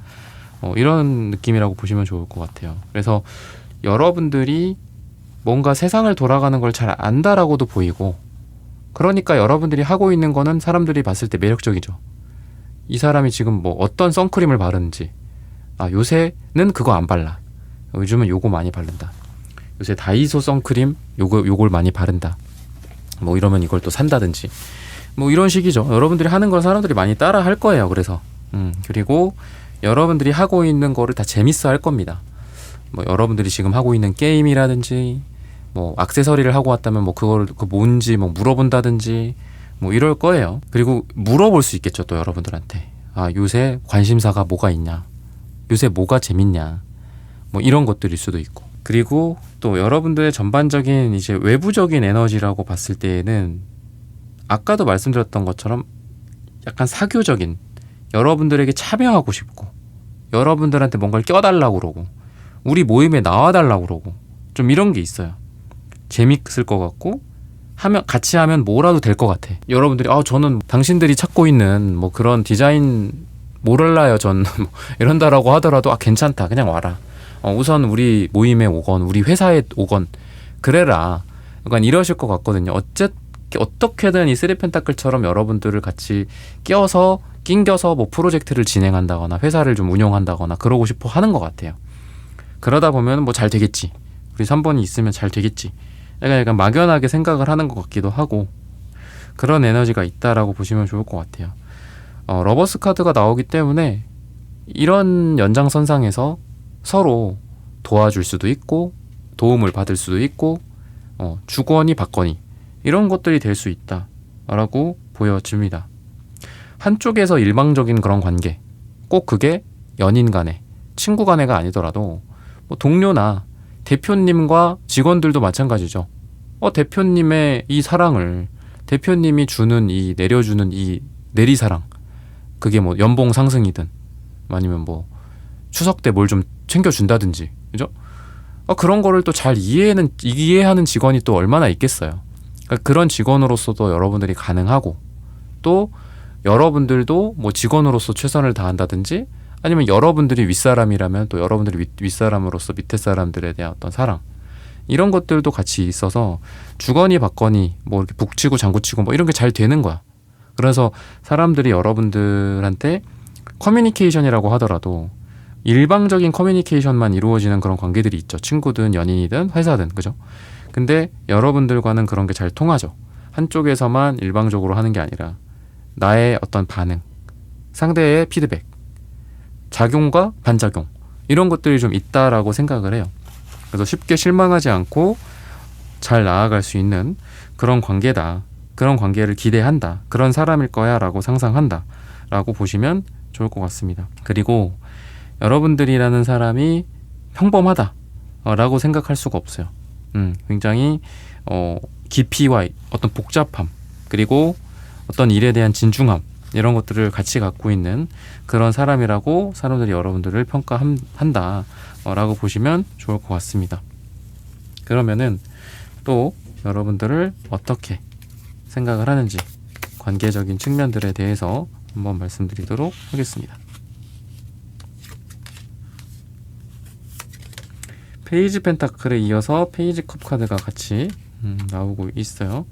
이런 느낌이라고 보시면 좋을 것 같아요. 그래서 여러분들이 뭔가 세상을 돌아가는 걸 잘 안다라고도 보이고, 그러니까 여러분들이 하고 있는 거는 사람들이 봤을 때 매력적이죠. 이 사람이 지금 뭐 어떤 선크림을 바르는지, 요새는 그거 안 발라, 요즘은 요거 많이 바른다, 요새 다이소 선크림 요걸 많이 바른다, 뭐 이러면 이걸 또 산다든지, 뭐 이런 식이죠. 여러분들이 하는 건 사람들이 많이 따라 할 거예요. 그래서 그리고 여러분들이 하고 있는 거를 다 재밌어 할 겁니다. 뭐 여러분들이 지금 하고 있는 게임이라든지, 뭐 액세서리를 하고 왔다면 뭐 그거를 뭔지 뭐 물어본다든지 뭐 이럴 거예요. 그리고 물어볼 수 있겠죠. 또 여러분들한테 요새 관심사가 뭐가 있냐, 요새 뭐가 재밌냐, 뭐 이런 것들일 수도 있고. 그리고 또 여러분들의 전반적인 이제 외부적인 에너지라고 봤을 때에는 아까도 말씀드렸던 것처럼 약간 사교적인, 여러분들에게 참여하고 싶고 여러분들한테 뭔가를 껴달라고 그러고 우리 모임에 나와달라고 그러고 좀 이런 게 있어요. 재밌을 것 같고 같이 하면 뭐라도 될 것 같아. 여러분들이 저는 당신들이 찾고 있는 뭐 그런 디자인 몰라요 전 뭐 이런다라고 하더라도 괜찮다, 그냥 와라, 우선 우리 모임에 오건 우리 회사에 오건 그래라, 약간 이러실 것 같거든요. 어떻게든 이 3펜타클처럼 여러분들을 같이 낑겨서 뭐 프로젝트를 진행한다거나 회사를 좀 운영한다거나 그러고 싶어 하는 것 같아요. 그러다 보면 뭐 잘 되겠지, 우리 3번이 있으면 잘 되겠지, 약간 막연하게 생각을 하는 것 같기도 하고, 그런 에너지가 있다라고 보시면 좋을 것 같아요. 러버스 카드가 나오기 때문에 이런 연장선상에서 서로 도와줄 수도 있고 도움을 받을 수도 있고 주거니 받거니 이런 것들이 될 수 있다라고 보여집니다. 한쪽에서 일방적인 그런 관계, 꼭 그게 연인 간에 친구 간에가 아니더라도 뭐 동료나 대표님과 직원들도 마찬가지죠. 대표님의 이 사랑을, 대표님이 내려주는 이 내리사랑, 그게 뭐 연봉 상승이든 아니면 뭐 추석 때 뭘 좀 챙겨준다든지, 그죠? 그런 거를 또 잘 이해하는 직원이 또 얼마나 있겠어요. 그러니까 그런 직원으로서도 여러분들이 가능하고, 또 여러분들도 뭐 직원으로서 최선을 다한다든지, 아니면 여러분들이 윗사람이라면 또 여러분들이 윗사람으로서 밑에 사람들에 대한 어떤 사랑, 이런 것들도 같이 있어서 주거니 받거니 뭐 이렇게 북치고 장구치고 뭐 이런 게 잘 되는 거야. 그래서 사람들이 여러분들한테 커뮤니케이션이라고 하더라도 일방적인 커뮤니케이션만 이루어지는 그런 관계들이 있죠. 친구든 연인이든 회사든, 그죠? 근데 여러분들과는 그런 게 잘 통하죠. 한쪽에서만 일방적으로 하는 게 아니라 나의 어떤 반응, 상대의 피드백, 작용과 반작용, 이런 것들이 좀 있다라고 생각을 해요. 그래서 쉽게 실망하지 않고 잘 나아갈 수 있는 그런 관계다, 그런 관계를 기대한다, 그런 사람일 거야 라고 상상한다 라고 보시면 좋을 것 같습니다. 그리고 여러분들이라는 사람이 평범하다 라고 생각할 수가 없어요. 굉장히 깊이와 어떤 복잡함, 그리고 어떤 일에 대한 진중함, 이런 것들을 같이 갖고 있는 그런 사람이라고 사람들이 여러분들을 평가한다 라고 보시면 좋을 것 같습니다. 그러면은 또 여러분들을 어떻게 생각을 하는지 관계적인 측면들에 대해서 한번 말씀드리도록 하겠습니다. 페이지 펜타클에 이어서 페이지 컵 카드가 같이 나오고 있어요.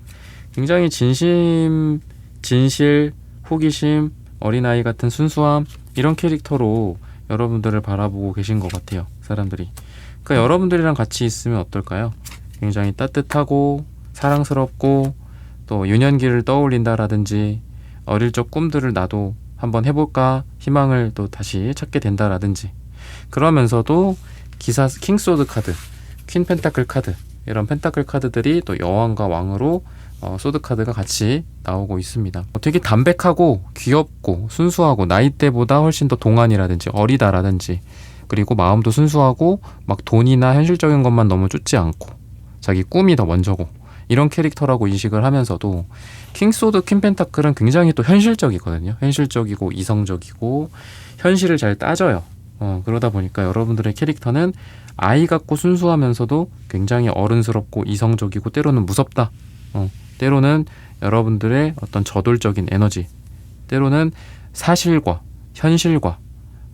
굉장히 진심, 진실, 호기심, 어린아이 같은 순수함, 이런 캐릭터로 여러분들을 바라보고 계신 것 같아요, 사람들이. 그러니까 여러분들이랑 같이 있으면 어떨까요? 굉장히 따뜻하고 사랑스럽고 또 유년기를 떠올린다라든지, 어릴 적 꿈들을 나도 한번 해볼까 희망을 또 다시 찾게 된다라든지, 그러면서도 킹소드 카드, 퀸 펜타클 카드, 이런 펜타클 카드들이 또 여왕과 왕으로 소드 카드가 같이 나오고 있습니다. 되게 담백하고 귀엽고 순수하고, 나이대보다 훨씬 더 동안이라든지 어리다라든지, 그리고 마음도 순수하고 막 돈이나 현실적인 것만 너무 쫓지 않고 자기 꿈이 더 먼저고, 이런 캐릭터라고 인식을 하면서도 킹소드, 퀸 펜타클은 굉장히 또 현실적이거든요. 현실적이고 이성적이고 현실을 잘 따져요. 그러다 보니까 여러분들의 캐릭터는 아이 같고 순수하면서도 굉장히 어른스럽고 이성적이고 때로는 무섭다. 때로는 여러분들의 어떤 저돌적인 에너지, 때로는 사실과 현실과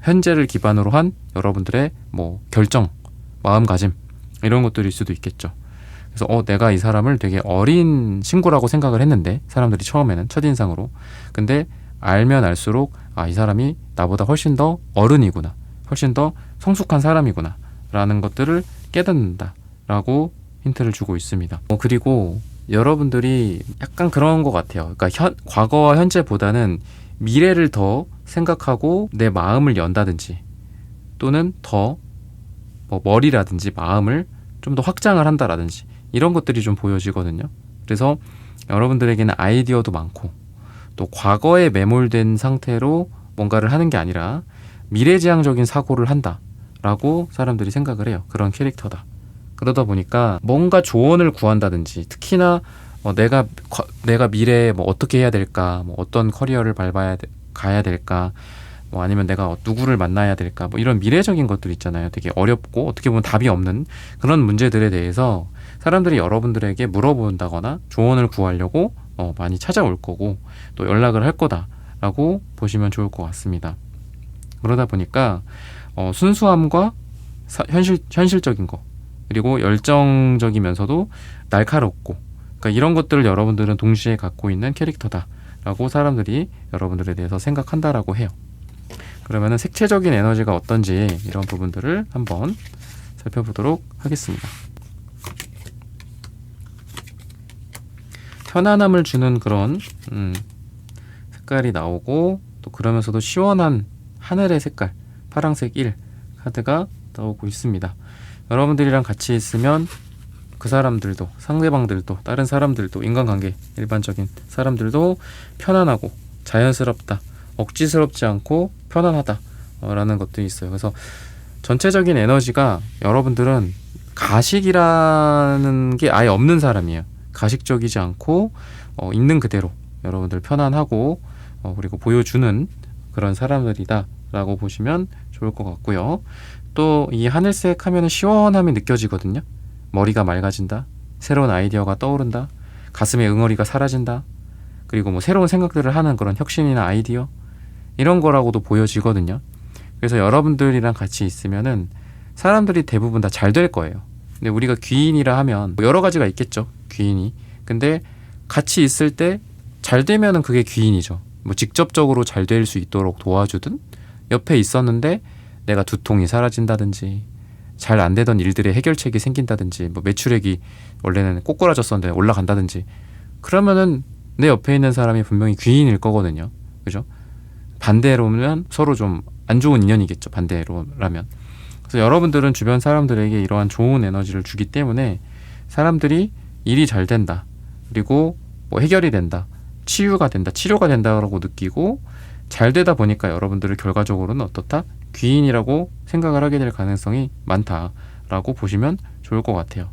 현재를 기반으로 한 여러분들의 뭐 결정, 마음가짐, 이런 것들일 수도 있겠죠. 그래서 내가 이 사람을 되게 어린 친구라고 생각을 했는데, 사람들이 처음에는 첫인상으로, 근데 알면 알수록 이 사람이 나보다 훨씬 더 어른이구나, 훨씬 더 성숙한 사람이구나 라는 것들을 깨닫는다 라고 힌트를 주고 있습니다. 그리고 여러분들이 약간 그런 것 같아요. 그러니까 과거와 현재보다는 미래를 더 생각하고 내 마음을 연다든지, 또는 더 머리라든지 마음을 좀 더 확장을 한다라든지, 이런 것들이 좀 보여지거든요. 그래서 여러분들에게는 아이디어도 많고, 또 과거에 매몰된 상태로 뭔가를 하는 게 아니라 미래지향적인 사고를 한다라고 사람들이 생각을 해요. 그런 캐릭터다. 그러다 보니까 뭔가 조언을 구한다든지, 특히나 내가 미래에 뭐 어떻게 해야 될까, 뭐 어떤 커리어를 가야 될까, 뭐 아니면 내가 누구를 만나야 될까, 뭐 이런 미래적인 것들 있잖아요. 되게 어렵고 어떻게 보면 답이 없는 그런 문제들에 대해서 사람들이 여러분들에게 물어본다거나 조언을 구하려고 많이 찾아올 거고, 또 연락을 할 거다라고 보시면 좋을 것 같습니다. 그러다 보니까 순수함과 현실적인 거, 그리고 열정적이면서도 날카롭고, 그러니까 이런 것들을 여러분들은 동시에 갖고 있는 캐릭터다라고 사람들이 여러분들에 대해서 생각한다라고 해요. 그러면은 색채적인 에너지가 어떤지 이런 부분들을 한번 살펴보도록 하겠습니다. 편안함을 주는 그런 색깔이 나오고, 또 그러면서도 시원한 하늘의 색깔, 파랑색 1 카드가 나오고 있습니다. 여러분들이랑 같이 있으면 그 사람들도, 상대방들도, 다른 사람들도, 인간관계 일반적인 사람들도 편안하고 자연스럽다, 억지스럽지 않고 편안하다 라는 것들이 있어요. 그래서 전체적인 에너지가, 여러분들은 가식이라는 게 아예 없는 사람이에요. 가식적이지 않고 있는 그대로 여러분들 편안하고 그리고 보여주는 그런 사람들이다 라고 보시면 좋을 것 같고요. 또 이 하늘색 하면은 시원함이 느껴지거든요. 머리가 맑아진다, 새로운 아이디어가 떠오른다, 가슴의 응어리가 사라진다, 그리고 뭐 새로운 생각들을 하는 그런 혁신이나 아이디어 이런 거라고도 보여지거든요. 그래서 여러분들이랑 같이 있으면은 사람들이 대부분 다 잘 될 거예요. 근데 우리가 귀인이라 하면 여러 가지가 있겠죠. 귀인이. 근데 같이 있을 때 잘 되면은 그게 귀인이죠. 뭐 직접적으로 잘 될 수 있도록 도와주든, 옆에 있었는데 내가 두통이 사라진다든지, 잘 안 되던 일들의 해결책이 생긴다든지, 뭐 매출액이 원래는 꼬꾸라졌었는데 올라간다든지, 그러면은 내 옆에 있는 사람이 분명히 귀인일 거거든요. 그죠? 반대로면 서로 좀 안 좋은 인연이겠죠. 반대로라면. 그래서 여러분들은 주변 사람들에게 이러한 좋은 에너지를 주기 때문에 사람들이 일이 잘 된다, 그리고 뭐 해결이 된다, 치유가 된다, 치료가 된다라고 느끼고 잘 되다 보니까 여러분들을 결과적으로는 어떻다? 귀인이라고 생각을 하게 될 가능성이 많다라고 보시면 좋을 것 같아요.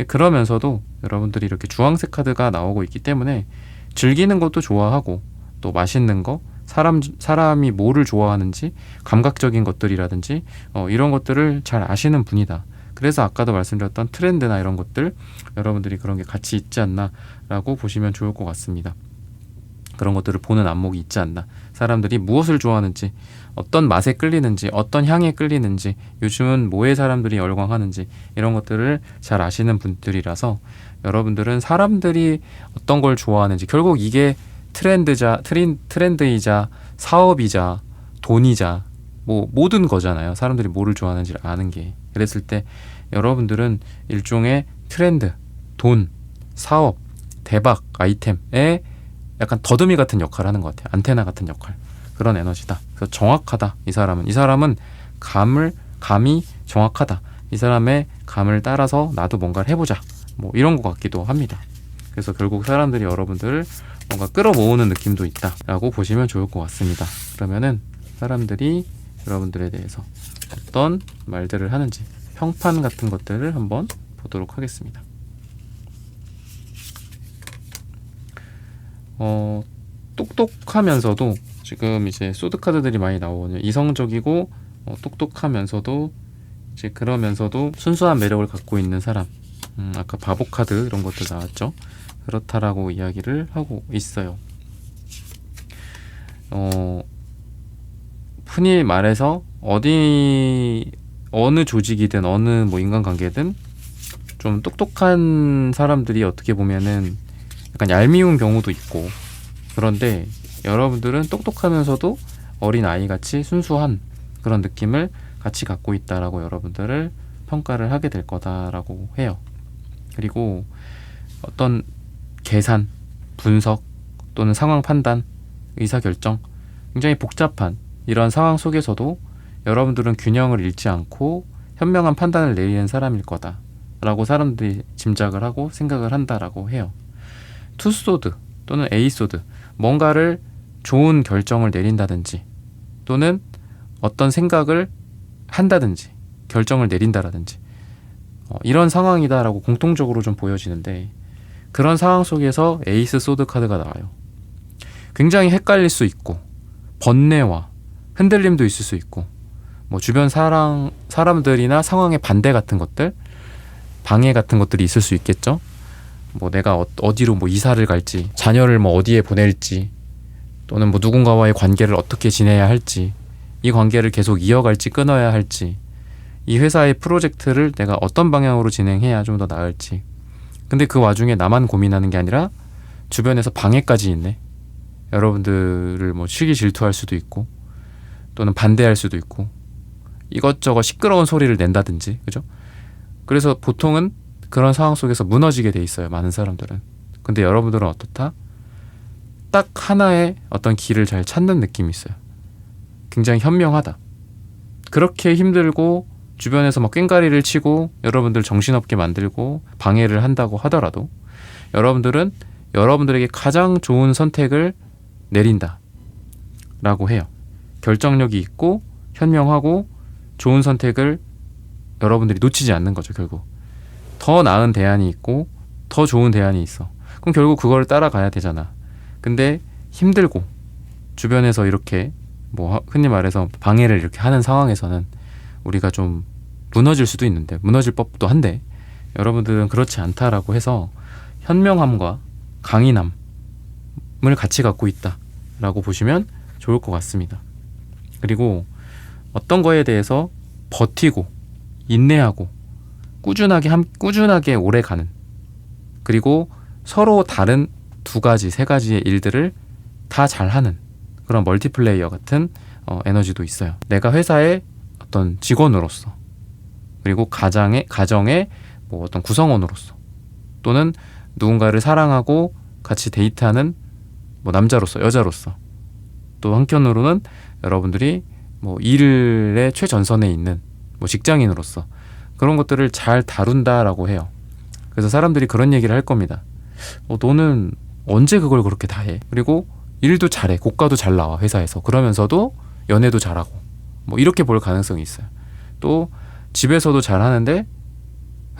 그러면서도 여러분들이 이렇게 주황색 카드가 나오고 있기 때문에 즐기는 것도 좋아하고, 또 맛있는 거, 사람이 뭐를 좋아하는지 감각적인 것들이라든지 이런 것들을 잘 아시는 분이다. 그래서 아까도 말씀드렸던 트렌드나 이런 것들, 여러분들이 그런 게 같이 있지 않나라고 보시면 좋을 것 같습니다. 그런 것들을 보는 안목이 있지 않나. 사람들이 무엇을 좋아하는지, 어떤 맛에 끌리는지, 어떤 향에 끌리는지, 요즘은 뭐에 사람들이 열광하는지, 이런 것들을 잘 아시는 분들이라서 여러분들은 사람들이 어떤 걸 좋아하는지, 결국 이게 트렌드이자 사업이자 돈이자 뭐 모든 거잖아요. 사람들이 뭐를 좋아하는지를 아는 게. 그랬을 때 여러분들은 일종의 트렌드, 돈, 사업, 대박, 아이템에 약간 더듬이 같은 역할을 하는 것 같아요. 안테나 같은 역할. 그런 에너지다. 그래서 정확하다. 이 사람은 감이 정확하다. 이 사람의 감을 따라서 나도 뭔가를 해보자. 뭐 이런 것 같기도 합니다. 그래서 결국 사람들이 여러분들을 뭔가 끌어모으는 느낌도 있다라고 보시면 좋을 것 같습니다. 그러면은 사람들이 여러분들에 대해서 어떤 말들을 하는지 평판 같은 것들을 한번 보도록 하겠습니다. 똑똑하면서도, 지금 이제 소드 카드들이 많이 나오거든요. 이성적이고 똑똑하면서도, 이제 그러면서도 순수한 매력을 갖고 있는 사람. 아까 바보 카드 이런 것도 나왔죠. 그렇다라고 이야기를 하고 있어요. 흔히 말해서 어느 조직이든 어느 뭐 인간관계든 좀 똑똑한 사람들이 어떻게 보면은 약간 얄미운 경우도 있고, 그런데 여러분들은 똑똑하면서도 어린 아이같이 순수한 그런 느낌을 같이 갖고 있다라고 여러분들을 평가를 하게 될 거다라고 해요. 그리고 어떤 계산, 분석 또는 상황 판단, 의사결정, 굉장히 복잡한 이런 상황 속에서도 여러분들은 균형을 잃지 않고 현명한 판단을 내리는 사람일 거다라고 사람들이 짐작을 하고 생각을 한다라고 해요. 투소드 또는 에이소드, 뭔가를 좋은 결정을 내린다든지, 또는 어떤 생각을 한다든지 결정을 내린다라든지, 이런 상황이다라고 공통적으로 좀 보여지는데, 그런 상황 속에서 에이스 소드 카드가 나와요. 굉장히 헷갈릴 수 있고, 번뇌와 흔들림도 있을 수 있고, 뭐 주변 사람들이나 상황의 반대 같은 것들, 방해 같은 것들이 있을 수 있겠죠. 뭐 내가 어디로 뭐 이사를 갈지, 자녀를 뭐 어디에 보낼지, 또는 뭐 누군가와의 관계를 어떻게 지내야 할지, 이 관계를 계속 이어갈지 끊어야 할지, 이 회사의 프로젝트를 내가 어떤 방향으로 진행해야 좀 더 나을지. 근데 그 와중에 나만 고민하는 게 아니라 주변에서 방해까지 있네. 여러분들을 뭐 시기 질투할 수도 있고, 또는 반대할 수도 있고, 이것저것 시끄러운 소리를 낸다든지, 그죠? 그래서 보통은 그런 상황 속에서 무너지게 돼 있어요, 많은 사람들은. 근데 여러분들은 어떻다? 딱 하나의 어떤 길을 잘 찾는 느낌이 있어요. 굉장히 현명하다. 그렇게 힘들고 주변에서 막 꽹가리를 치고 여러분들 정신없게 만들고 방해를 한다고 하더라도, 여러분들은 여러분들에게 가장 좋은 선택을 내린다 라고 해요. 결정력이 있고 현명하고 좋은 선택을 여러분들이 놓치지 않는 거죠. 결국 더 나은 대안이 있고 더 좋은 대안이 있어. 그럼 결국 그걸 따라가야 되잖아. 근데 힘들고 주변에서 이렇게 뭐 흔히 말해서 방해를 이렇게 하는 상황에서는 우리가 좀 무너질 수도 있는데, 무너질 법도 한데, 여러분들은 그렇지 않다라고 해서 현명함과 강인함, 같이 갖고 있다라고 보시면 좋을 것 같습니다. 그리고 어떤 거에 대해서 버티고 인내하고 꾸준하게 오래 가는, 그리고 서로 다른 두 가지, 세 가지의 일들을 다 잘하는 그런 멀티플레이어 같은 에너지도 있어요. 내가 회사의 어떤 직원으로서, 그리고 가정의 뭐 어떤 구성원으로서, 또는 누군가를 사랑하고 같이 데이트하는 뭐 남자로서, 여자로서, 또 한편으로는 여러분들이 뭐 일의 최전선에 있는 뭐 직장인으로서 그런 것들을 잘 다룬다라고 해요. 그래서 사람들이 그런 얘기를 할 겁니다. 너는 언제 그걸 그렇게 다 해? 그리고 일도 잘해, 고가도 잘 나와 회사에서. 그러면서도 연애도 잘하고, 뭐 이렇게 볼 가능성이 있어요. 또 집에서도 잘하는데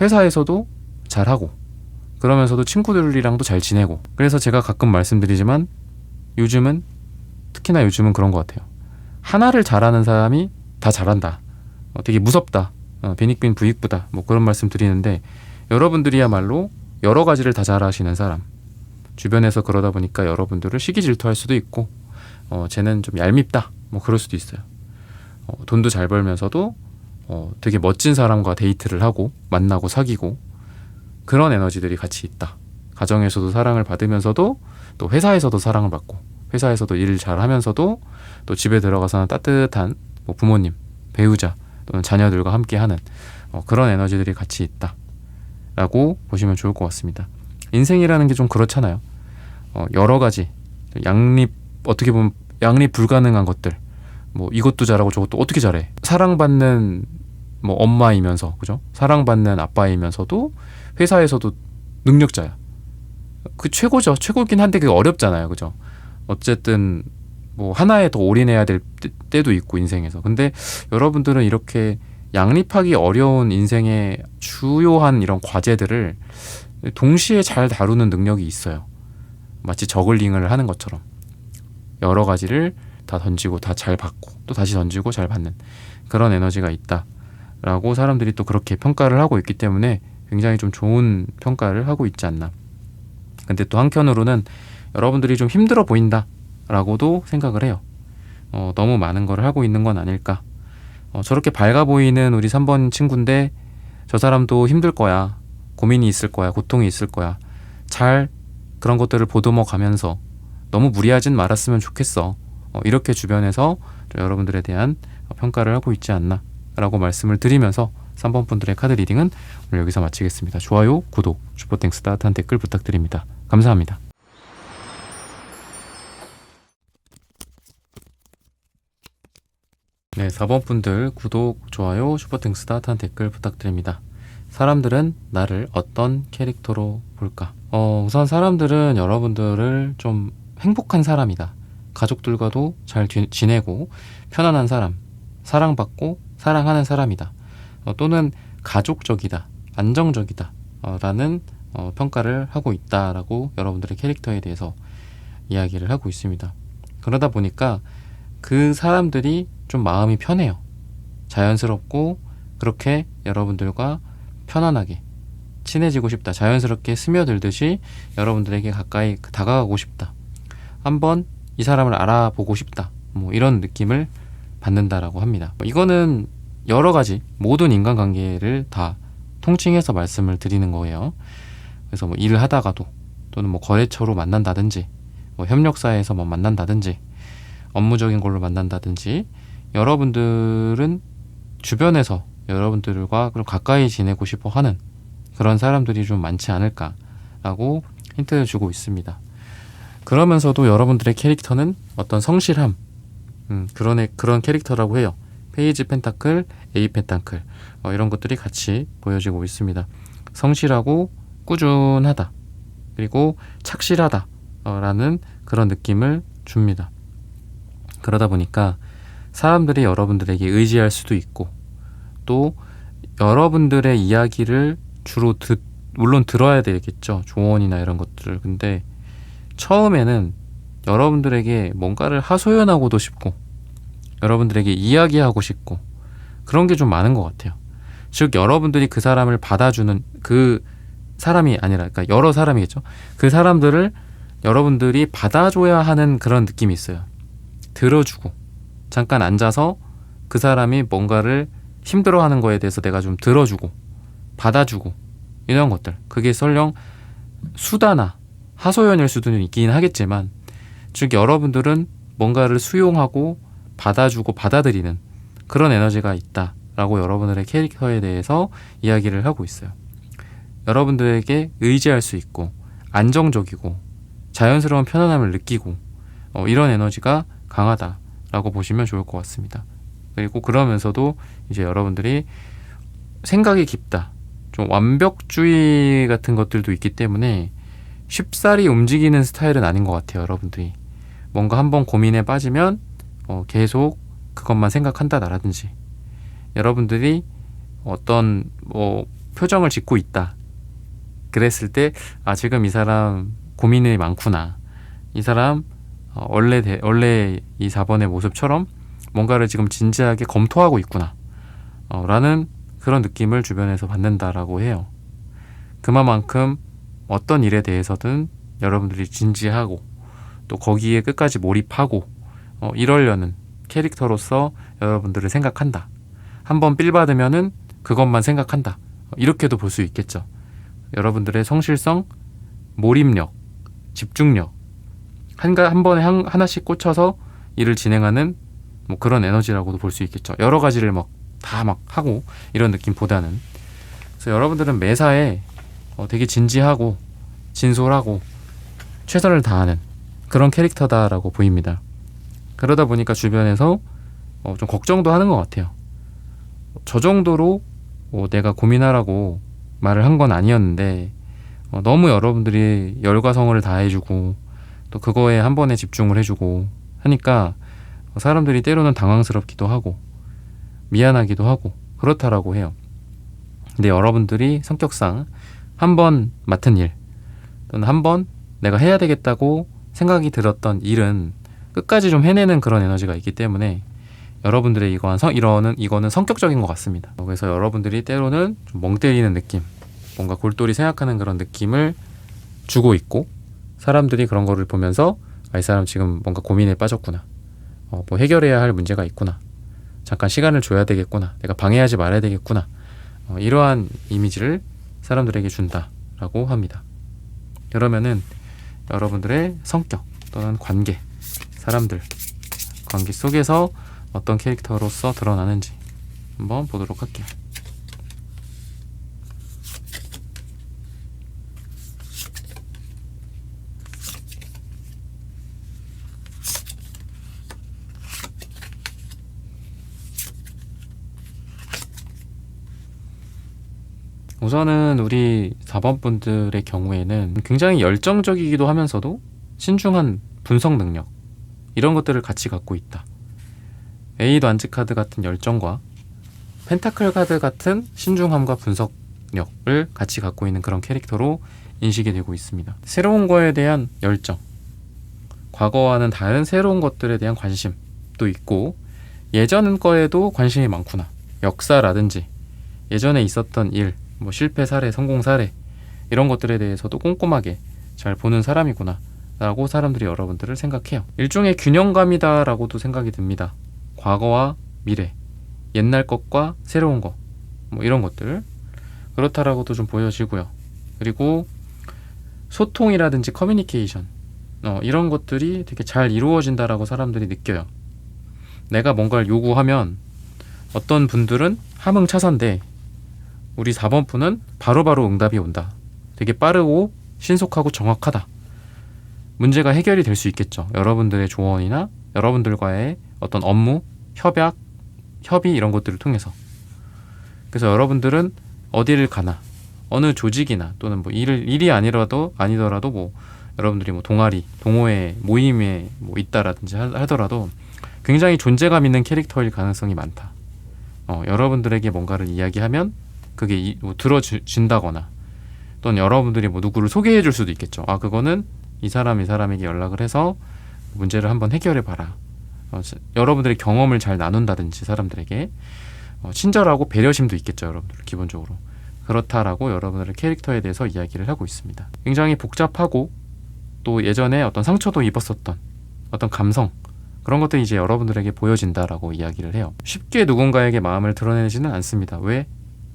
회사에서도 잘하고, 그러면서도 친구들이랑도 잘 지내고. 그래서 제가 가끔 말씀드리지만 특히나 요즘은 그런 것 같아요. 하나를 잘하는 사람이 다 잘한다, 되게 무섭다, 빈익빈 부익부다, 뭐 그런 말씀 드리는데, 여러분들이야말로 여러 가지를 다 잘하시는 사람, 주변에서 그러다 보니까 여러분들을 시기 질투할 수도 있고, 쟤는 좀 얄밉다, 뭐 그럴 수도 있어요. 돈도 잘 벌면서도 되게 멋진 사람과 데이트를 하고 만나고 사귀고, 그런 에너지들이 같이 있다. 가정에서도 사랑을 받으면서도 또 회사에서도 사랑을 받고, 회사에서도 일을 잘 하면서도 또 집에 들어가서는 따뜻한 뭐 부모님, 배우자 또는 자녀들과 함께하는 그런 에너지들이 같이 있다 라고 보시면 좋을 것 같습니다. 인생이라는 게 좀 그렇잖아요. 여러 가지 어떻게 보면 양립 불가능한 것들, 뭐 이것도 잘하고 저것도 어떻게 잘해. 사랑받는 뭐 엄마이면서, 그죠? 사랑받는 아빠이면서도 회사에서도 능력자야. 그 최고죠. 최고긴 한데 그게 어렵잖아요, 그죠? 어쨌든 뭐 하나에 더 올인해야 될 때도 있고 인생에서. 근데 여러분들은 이렇게 양립하기 어려운 인생의 주요한 이런 과제들을 동시에 잘 다루는 능력이 있어요. 마치 저글링을 하는 것처럼 여러 가지를 다 던지고 다 잘 받고 또 다시 던지고 잘 받는 그런 에너지가 있다라고 사람들이 또 그렇게 평가를 하고 있기 때문에 굉장히 좀 좋은 평가를 하고 있지 않나. 근데 또 한편으로는 여러분들이 좀 힘들어 보인다라고도 생각을 해요. 너무 많은 걸 하고 있는 건 아닐까. 저렇게 밝아 보이는 우리 3번 친구인데 저 사람도 힘들 거야, 고민이 있을 거야, 고통이 있을 거야. 잘 그런 것들을 보듬어 가면서 너무 무리하진 말았으면 좋겠어. 이렇게 주변에서 여러분들에 대한 평가를 하고 있지 않나 라고 말씀을 드리면서 3번 분들의 카드 리딩은 오늘 여기서 마치겠습니다. 좋아요, 구독, 슈퍼땡스, 따뜻한 댓글 부탁드립니다. 감사합니다. 네, 4번 분들 구독, 좋아요, 슈퍼땡스, 따뜻한 댓글 부탁드립니다. 사람들은 나를 어떤 캐릭터로 볼까? 우선 사람들은 여러분들을 좀 행복한 사람이다, 가족들과도 잘 지내고 편안한 사람, 사랑받고 사랑하는 사람이다, 또는 가족적이다, 안정적이다 라는 평가를 하고 있다라고 여러분들의 캐릭터에 대해서 이야기를 하고 있습니다. 그러다 보니까 그 사람들이 좀 마음이 편해요. 자연스럽고 그렇게 여러분들과 편안하게 친해지고 싶다, 자연스럽게 스며들듯이 여러분들에게 가까이 다가가고 싶다, 한번 이 사람을 알아보고 싶다, 뭐 이런 느낌을 받는다라고 합니다. 이거는 여러 가지 모든 인간관계를 다 통칭해서 말씀을 드리는 거예요. 그래서 뭐 일을 하다가도, 또는 뭐 거래처로 만난다든지, 뭐 협력사에서 뭐 만난다든지, 업무적인 걸로 만난다든지, 여러분들은 주변에서 여러분들과 그럼 가까이 지내고 싶어 하는 그런 사람들이 좀 많지 않을까라고 힌트를 주고 있습니다. 그러면서도 여러분들의 캐릭터는 어떤 성실함, 그런 캐릭터라고 해요. 페이지 펜타클, 에이 펜타클, 이런 것들이 같이 보여지고 있습니다. 성실하고 꾸준하다, 그리고 착실하다 라는 그런 느낌을 줍니다. 그러다 보니까 사람들이 여러분들에게 의지할 수도 있고, 또 여러분들의 이야기를 주로 물론 들어야 되겠죠, 조언이나 이런 것들을. 근데 처음에는 여러분들에게 뭔가를 하소연하고도 싶고, 여러분들에게 이야기하고 싶고, 그런 게 좀 많은 것 같아요. 즉 여러분들이 그 사람을 받아주는 그 사람이 아니라, 그러니까 여러 사람이겠죠. 그 사람들을 여러분들이 받아줘야 하는 그런 느낌이 있어요. 들어주고, 잠깐 앉아서 그 사람이 뭔가를 힘들어하는 거에 대해서 내가 좀 들어주고 받아주고 이런 것들, 그게 설령 수다나 하소연일 수도 있긴 하겠지만, 즉 여러분들은 뭔가를 수용하고 받아주고 받아들이는 그런 에너지가 있다라고 여러분들의 캐릭터에 대해서 이야기를 하고 있어요. 여러분들에게 의지할 수 있고 안정적이고 자연스러운 편안함을 느끼고 이런 에너지가 강하다라고 보시면 좋을 것 같습니다. 그리고 그러면서도 이제 여러분들이 생각이 깊다, 좀 완벽주의 같은 것들도 있기 때문에 쉽사리 움직이는 스타일은 아닌 것 같아요. 여러분들이 뭔가 한번 고민에 빠지면 계속 그것만 생각한다라든지, 여러분들이 어떤 표정을 짓고 있다 그랬을 때 지금 이 사람 고민이 많구나, 이 사람 원래 이 4번의 모습처럼 뭔가를 지금 진지하게 검토하고 있구나 라는 그런 느낌을 주변에서 받는다라고 해요. 그만큼 어떤 일에 대해서든 여러분들이 진지하고 또 거기에 끝까지 몰입하고 이러려는 캐릭터로서 여러분들을 생각한다. 한번 빌 받으면은 그것만 생각한다. 이렇게도 볼 수 있겠죠. 여러분들의 성실성, 몰입력, 집중력, 한 번에 하나씩 꽂혀서 일을 진행하는 그런 에너지라고도 볼 수 있겠죠. 여러 가지를 다 하고 이런 느낌보다는. 그래서 여러분들은 매사에 되게 진지하고 진솔하고 최선을 다하는 그런 캐릭터다라고 보입니다. 그러다 보니까 주변에서 좀 걱정도 하는 것 같아요. 저 정도로 내가 고민하라고 말을 한 건 아니었는데 너무 여러분들이 열과 성을 다해주고 또 그거에 한 번에 집중을 해주고 하니까 사람들이 때로는 당황스럽기도 하고 미안하기도 하고 그렇다라고 해요. 근데 여러분들이 성격상 한 번 맡은 일 또는 한 번 내가 해야 되겠다고 생각이 들었던 일은 끝까지 좀 해내는 그런 에너지가 있기 때문에 여러분들의 이거는 성격적인 것 같습니다. 그래서 여러분들이 때로는 좀 멍 때리는 느낌, 뭔가 골똘히 생각하는 그런 느낌을 주고 있고, 사람들이 그런 거를 보면서 이 사람 지금 뭔가 고민에 빠졌구나, 뭐 해결해야 할 문제가 있구나, 잠깐 시간을 줘야 되겠구나, 내가 방해하지 말아야 되겠구나, 이러한 이미지를 사람들에게 준다라고 합니다. 그러면은 여러분들의 성격 또는 관계, 사람들 관계 속에서 어떤 캐릭터로서 드러나는지 한번 보도록 할게요. 우선은 우리 4번 분들의 경우에는 굉장히 열정적이기도 하면서도 신중한 분석 능력, 이런 것들을 같이 갖고 있다. 에이드 완즈 카드 같은 열정과 펜타클 카드 같은 신중함과 분석력을 같이 갖고 있는 그런 캐릭터로 인식이 되고 있습니다. 새로운 거에 대한 열정, 과거와는 다른 새로운 것들에 대한 관심도 있고, 예전 거에도 관심이 많구나, 역사라든지 예전에 있었던 일, 실패 사례, 성공 사례, 이런 것들에 대해서도 꼼꼼하게 잘 보는 사람이구나 라고 사람들이 여러분들을 생각해요. 일종의 균형감이다 라고도 생각이 듭니다. 과거와 미래, 옛날 것과 새로운 것, 이런 것들 그렇다라고도 좀 보여지고요. 그리고 소통이라든지 커뮤니케이션, 이런 것들이 되게 잘 이루어진다라고 사람들이 느껴요. 내가 뭔가를 요구하면 어떤 분들은 함흥차사인데 우리 4번 분은 바로바로 응답이 온다. 되게 빠르고 신속하고 정확하다. 문제가 해결이 될 수 있겠죠. 여러분들의 조언이나 여러분들과의 어떤 업무, 협의 이런 것들을 통해서. 그래서 여러분들은 어디를 가나, 어느 조직이나 또는 일이 아니더라도 여러분들이 동아리, 동호회, 모임에 있다라든지 하더라도 굉장히 존재감 있는 캐릭터일 가능성이 많다. 여러분들에게 뭔가를 이야기하면 그게 들어준다거나, 또는 여러분들이 누구를 소개해 줄 수도 있겠죠. 그거는 이 사람에게 연락을 해서 문제를 한번 해결해 봐라. 여러분들의 경험을 잘 나눈다든지, 사람들에게 친절하고 배려심도 있겠죠. 여러분들 기본적으로 그렇다라고 여러분들의 캐릭터에 대해서 이야기를 하고 있습니다. 굉장히 복잡하고 또 예전에 어떤 상처도 입었었던 어떤 감성, 그런 것들이 이제 여러분들에게 보여진다라고 이야기를 해요. 쉽게 누군가에게 마음을 드러내지는 않습니다. 왜?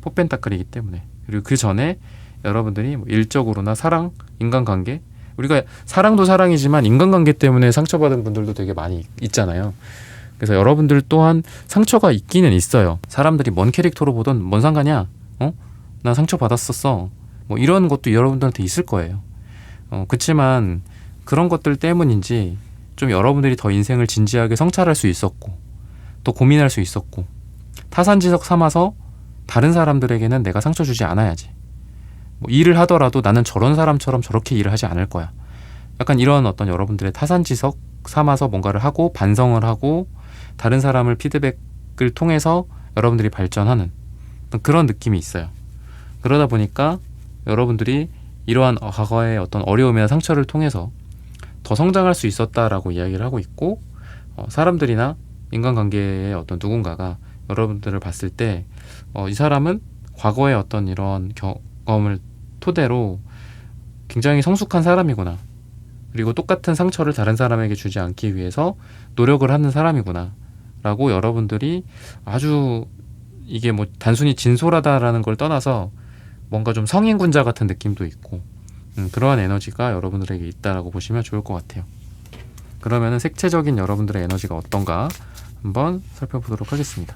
포뺀따끌이기 때문에. 그리고 그 전에 여러분들이 뭐 일적으로나 사랑, 인간관계, 우리가 사랑도 사랑이지만 인간관계 때문에 상처받은 분들도 되게 많이 있잖아요. 그래서 여러분들 또한 상처가 있기는 있어요. 사람들이 뭔 캐릭터로 보든 뭔 상관이야? 난 상처받았었어. 뭐 이런 것도 여러분들한테 있을 거예요. 그치만 그런 것들 때문인지 좀 여러분들이 더 인생을 진지하게 성찰할 수 있었고, 또 고민할 수 있었고, 타산지석 삼아서 다른 사람들에게는 내가 상처 주지 않아야지. 뭐 일을 하더라도 나는 저런 사람처럼 저렇게 일을 하지 않을 거야. 약간 이런 어떤 여러분들의 타산지석 삼아서 뭔가를 하고 반성을 하고 다른 사람을 피드백을 통해서 여러분들이 발전하는 그런 느낌이 있어요. 그러다 보니까 여러분들이 이러한 과거의 어떤 어려움이나 상처를 통해서 더 성장할 수 있었다라고 이야기를 하고 있고, 사람들이나 인간관계의 어떤 누군가가 여러분들을 봤을 때 이 사람은 과거의 어떤 이런 경험을 토대로 굉장히 성숙한 사람이구나, 그리고 똑같은 상처를 다른 사람에게 주지 않기 위해서 노력을 하는 사람이구나 라고 여러분들이 아주, 이게 뭐 단순히 진솔하다라는 걸 떠나서 뭔가 좀 성인군자 같은 느낌도 있고, 그러한 에너지가 여러분들에게 있다라고 보시면 좋을 것 같아요. 그러면은 색채적인 여러분들의 에너지가 어떤가 한번 살펴보도록 하겠습니다.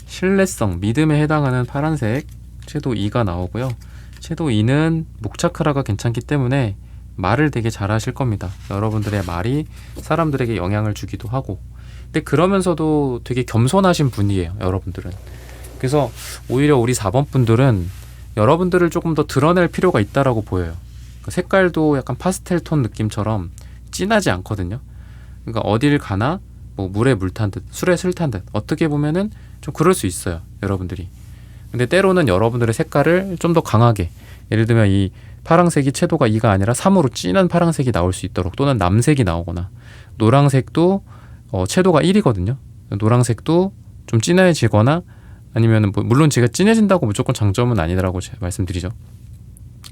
신뢰성, 믿음에 해당하는 파란색 채도 2가 나오고요. 채도 2는 목차크라가 괜찮기 때문에 말을 되게 잘 하실 겁니다. 여러분들의 말이 사람들에게 영향을 주기도 하고, 근데 그러면서도 되게 겸손하신 분이에요, 여러분들은. 그래서 오히려 우리 4번 분들은 여러분들을 조금 더 드러낼 필요가 있다라고 보여요. 색깔도 약간 파스텔 톤 느낌처럼 진하지 않거든요. 그러니까 어딜 가나 뭐 물에 물 탄 듯, 술에 술 탄 듯, 어떻게 보면은 좀 그럴 수 있어요, 여러분들이. 근데 때로는 여러분들의 색깔을 좀 더 강하게, 예를 들면 이 파랑색이 채도가 2가 아니라 3으로 진한 파랑색이 나올 수 있도록, 또는 남색이 나오거나, 노랑색도 채도가 1이거든요. 노랑색도 좀 진해지거나, 아니면 뭐 물론 제가 진해진다고 무조건 장점은 아니라고 제가 말씀드리죠.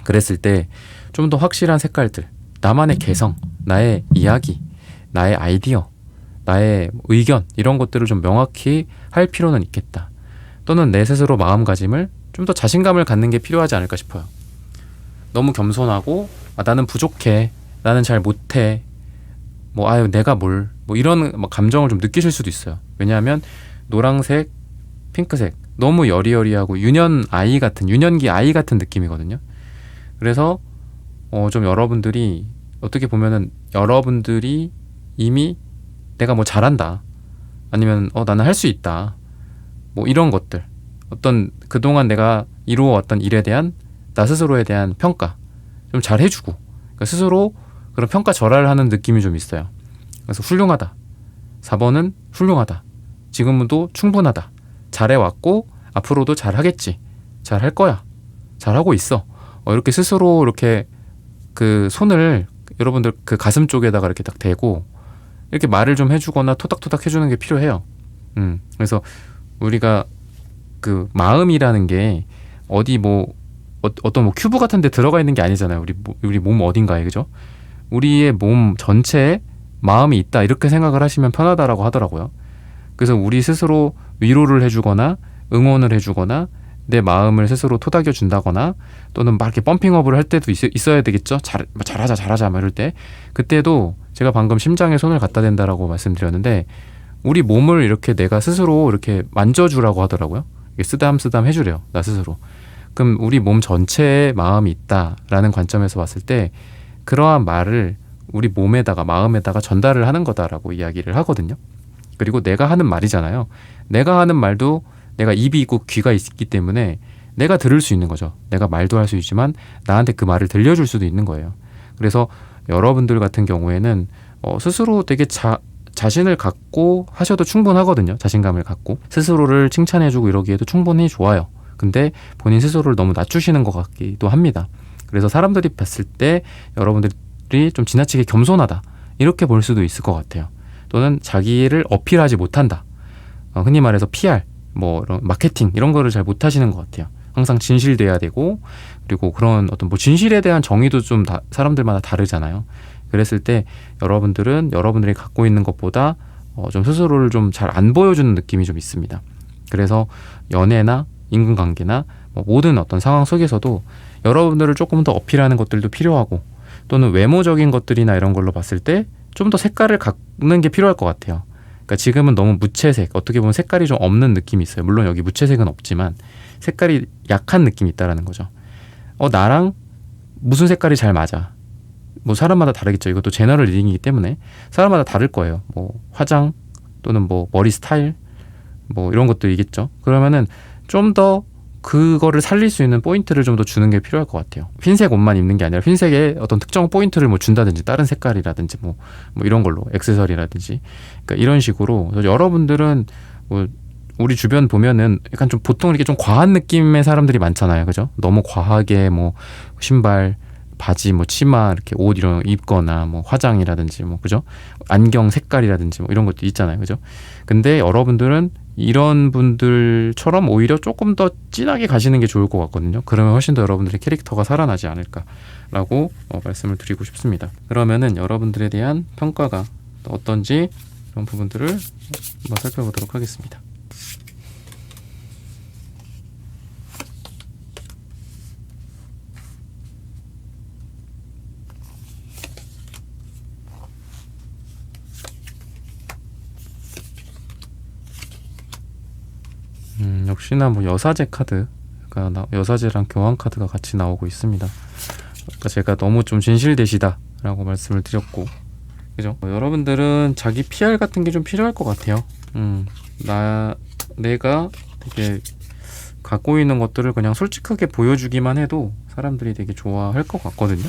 그랬을 때 좀 더 확실한 색깔들, 나만의 개성, 나의 이야기, 나의 아이디어, 나의 의견, 이런 것들을 좀 명확히 할 필요는 있겠다. 또는 내 스스로 마음가짐을 좀 더 자신감을 갖는 게 필요하지 않을까 싶어요. 너무 겸손하고 나는 부족해, 나는 잘 못해, 뭐 아유 내가 뭘, 뭐 이런 감정을 좀 느끼실 수도 있어요. 왜냐하면 노란색, 핑크색 너무 여리여리하고 유년기 아이 같은 느낌이거든요. 그래서 좀 여러분들이 어떻게 보면은 여러분들이 이미 내가 뭐 잘한다, 아니면 나는 할 수 있다, 뭐 이런 것들, 어떤 그동안 내가 이루어왔던 일에 대한 나 스스로에 대한 평가 좀 잘 해주고, 그러니까 스스로 그런 평가 절하를 하는 느낌이 좀 있어요. 그래서 훌륭하다, 4번은 훌륭하다, 지금도 충분하다, 잘해왔고 앞으로도 잘하겠지, 잘할 거야, 잘하고 있어, 이렇게 스스로 이렇게 그 손을 여러분들 그 가슴 쪽에다가 이렇게 딱 대고 이렇게 말을 좀 해주거나 토닥토닥 해주는 게 필요해요. 그래서 우리가 그 마음이라는 게 어디 뭐 어떤 뭐 큐브 같은 데 들어가 있는 게 아니잖아요. 우리 몸 어딘가에, 그죠? 우리의 몸 전체에 마음이 있다, 이렇게 생각을 하시면 편하다라고 하더라고요. 그래서 우리 스스로 위로를 해주거나 응원을 해주거나 내 마음을 스스로 토닥여 준다거나, 또는 막 이렇게 펌핑업을 할 때도 있어야 되겠죠. 잘하자 막 이럴 때, 그때도 제가 방금 심장에 손을 갖다 댄다라고 말씀드렸는데, 우리 몸을 이렇게 내가 스스로 이렇게 만져주라고 하더라고요. 쓰담쓰담 해주래요, 나 스스로. 그럼 우리 몸 전체에 마음이 있다라는 관점에서 봤을 때 그러한 말을 우리 몸에다가 마음에다가 전달을 하는 거다라고 이야기를 하거든요. 그리고 내가 하는 말이잖아요. 내가 하는 말도 내가 입이 있고 귀가 있기 때문에 내가 들을 수 있는 거죠. 내가 말도 할 수 있지만 나한테 그 말을 들려줄 수도 있는 거예요. 그래서 여러분들 같은 경우에는 스스로 되게 자신을 갖고 하셔도 충분하거든요. 자신감을 갖고 스스로를 칭찬해주고 이러기에도 충분히 좋아요. 근데 본인 스스로를 너무 낮추시는 것 같기도 합니다. 그래서 사람들이 봤을 때 여러분들이 좀 지나치게 겸손하다, 이렇게 볼 수도 있을 것 같아요. 또는 자기를 어필하지 못한다, 흔히 말해서 PR, 뭐 이런 마케팅 이런 거를 잘 못하시는 것 같아요. 항상 진실돼야 되고, 그리고 그런 어떤 뭐 진실에 대한 정의도 좀 사람들마다 다르잖아요. 그랬을 때 여러분들은 여러분들이 갖고 있는 것보다 좀 스스로를 좀 잘 안 보여주는 느낌이 좀 있습니다. 그래서 연애나 인간관계나 뭐 모든 어떤 상황 속에서도 여러분들을 조금 더 어필하는 것들도 필요하고, 또는 외모적인 것들이나 이런 걸로 봤을 때 좀 더 색깔을 갖는 게 필요할 것 같아요. 그러니까 지금은 너무 무채색, 어떻게 보면 색깔이 좀 없는 느낌이 있어요. 물론 여기 무채색은 없지만 색깔이 약한 느낌이 있다라는 거죠. 나랑 무슨 색깔이 잘 맞아. 뭐 사람마다 다르겠죠. 이것도 제너럴 리딩이기 때문에 사람마다 다를 거예요. 뭐 화장 또는 뭐 머리 스타일 뭐 이런 것들이겠죠. 그러면은 좀 더 그거를 살릴 수 있는 포인트를 좀 더 주는 게 필요할 것 같아요. 흰색 옷만 입는 게 아니라 흰색에 어떤 특정 포인트를 뭐 준다든지, 다른 색깔이라든지 뭐 이런 걸로 액세서리라든지, 그러니까 이런 식으로. 여러분들은 뭐 우리 주변 보면은 약간 좀 보통 이렇게 좀 과한 느낌의 사람들이 많잖아요. 그죠? 너무 과하게 뭐 신발, 바지, 뭐 치마, 이렇게 옷 이런 거 입거나 뭐 화장이라든지 뭐 그죠? 안경 색깔이라든지 뭐 이런 것도 있잖아요. 그죠? 근데 여러분들은 이런 분들처럼 오히려 조금 더 진하게 가시는 게 좋을 것 같거든요. 그러면 훨씬 더 여러분들의 캐릭터가 살아나지 않을까라고 말씀을 드리고 싶습니다. 그러면은 여러분들에 대한 평가가 어떤지 이런 부분들을 한번 살펴보도록 하겠습니다. 역시나 뭐 여사제 카드가 여사제랑 교환 카드가 같이 나오고 있습니다. 그러니까 제가 너무 좀 진실되시다라고 말씀을 드렸고, 그죠? 여러분들은 자기 PR 같은 게 좀 필요할 것 같아요. 내가 되게 갖고 있는 것들을 그냥 솔직하게 보여주기만 해도 사람들이 되게 좋아할 것 같거든요.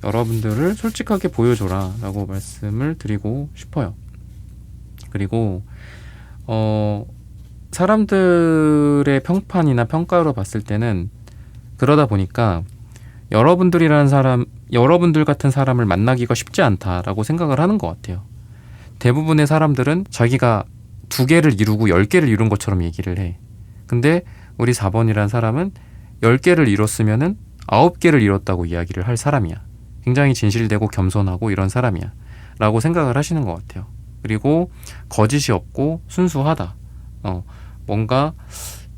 여러분들을 솔직하게 보여줘라 라고 말씀을 드리고 싶어요. 그리고 사람들의 평판이나 평가로 봤을 때는 그러다 보니까 여러분들 같은 사람을 만나기가 쉽지 않다라고 생각을 하는 것 같아요. 대부분의 사람들은 자기가 2개를 이루고 10개를 이룬 것처럼 얘기를 해. 근데 우리 4번이란 사람은 10개를 이뤘으면은 9개를 이뤘다고 이야기를 할 사람이야. 굉장히 진실되고 겸손하고 이런 사람이야 라고 생각을 하시는 것 같아요. 그리고 거짓이 없고 순수하다. 뭔가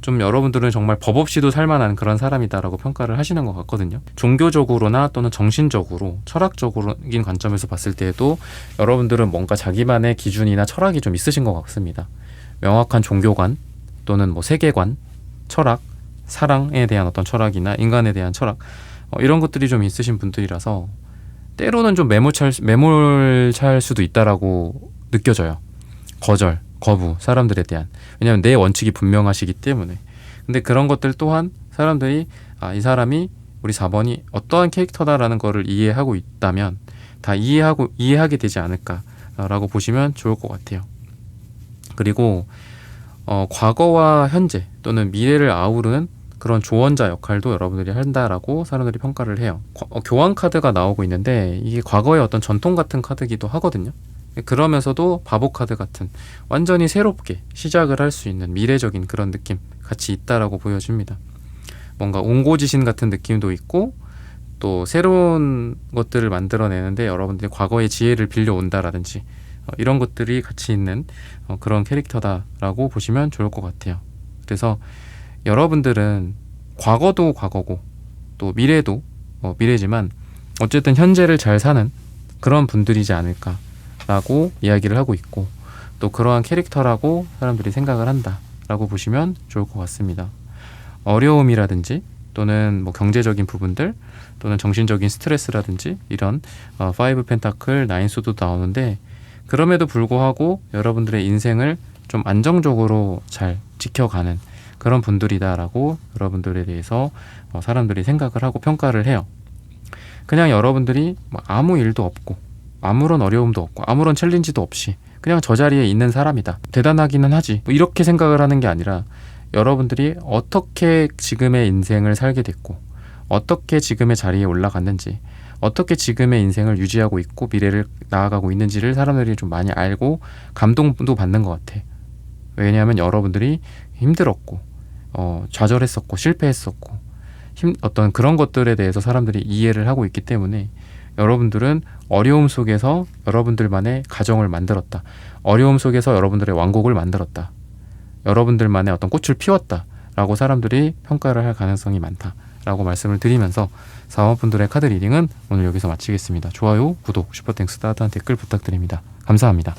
좀 여러분들은 정말 법 없이도 살만한 그런 사람이다라고 평가를 하시는 것 같거든요. 종교적으로나 또는 정신적으로, 철학적인 관점에서 봤을 때에도 여러분들은 뭔가 자기만의 기준이나 철학이 좀 있으신 것 같습니다. 명확한 종교관 또는 뭐 세계관, 철학, 사랑에 대한 어떤 철학이나 인간에 대한 철학, 이런 것들이 좀 있으신 분들이라서 때로는 좀 매몰찰 수도 있다라고 느껴져요. 거절, 거부, 사람들에 대한. 왜냐하면 내 원칙이 분명하시기 때문에. 근데 그런 것들 또한 사람들이 이 사람이 우리 4번이 어떠한 캐릭터다라는 거를 이해하고 있다면 다 이해하게 되지 않을까라고 보시면 좋을 것 같아요. 그리고 과거와 현재 또는 미래를 아우르는 그런 조언자 역할도 여러분들이 한다라고 사람들이 평가를 해요. 교환 카드가 나오고 있는데 이게 과거의 어떤 전통 같은 카드기도 하거든요. 그러면서도 바보 카드 같은 완전히 새롭게 시작을 할 수 있는 미래적인 그런 느낌 같이 있다라고 보여집니다. 뭔가 옹고지신 같은 느낌도 있고, 또 새로운 것들을 만들어내는데 여러분들이 과거의 지혜를 빌려온다라든지 이런 것들이 같이 있는 그런 캐릭터다라고 보시면 좋을 것 같아요. 그래서 여러분들은 과거도 과거고 또 미래도 미래지만 어쨌든 현재를 잘 사는 그런 분들이지 않을까라고 이야기를 하고 있고, 또 그러한 캐릭터라고 사람들이 생각을 한다라고 보시면 좋을 것 같습니다. 어려움이라든지 또는 뭐 경제적인 부분들 또는 정신적인 스트레스라든지 이런 5 펜타클 9 소드 나오는데, 그럼에도 불구하고 여러분들의 인생을 좀 안정적으로 잘 지켜가는 그런 분들이다라고 여러분들에 대해서 사람들이 생각을 하고 평가를 해요. 그냥 여러분들이 아무 일도 없고 아무런 어려움도 없고 아무런 챌린지도 없이 그냥 저 자리에 있는 사람이다, 대단하기는 하지, 뭐 이렇게 생각을 하는 게 아니라 여러분들이 어떻게 지금의 인생을 살게 됐고 어떻게 지금의 자리에 올라갔는지, 어떻게 지금의 인생을 유지하고 있고 미래를 나아가고 있는지를 사람들이 좀 많이 알고 감동도 받는 것 같아. 왜냐하면 여러분들이 힘들었고 좌절했었고 실패했었고 어떤 그런 것들에 대해서 사람들이 이해를 하고 있기 때문에 여러분들은 어려움 속에서 여러분들만의 가정을 만들었다. 어려움 속에서 여러분들의 왕국을 만들었다. 여러분들만의 어떤 꽃을 피웠다. 라고 사람들이 평가를 할 가능성이 많다. 라고 말씀을 드리면서 4번분들의 카드 리딩은 오늘 여기서 마치겠습니다. 좋아요, 구독, 슈퍼땡스 따뜻한 댓글 부탁드립니다. 감사합니다.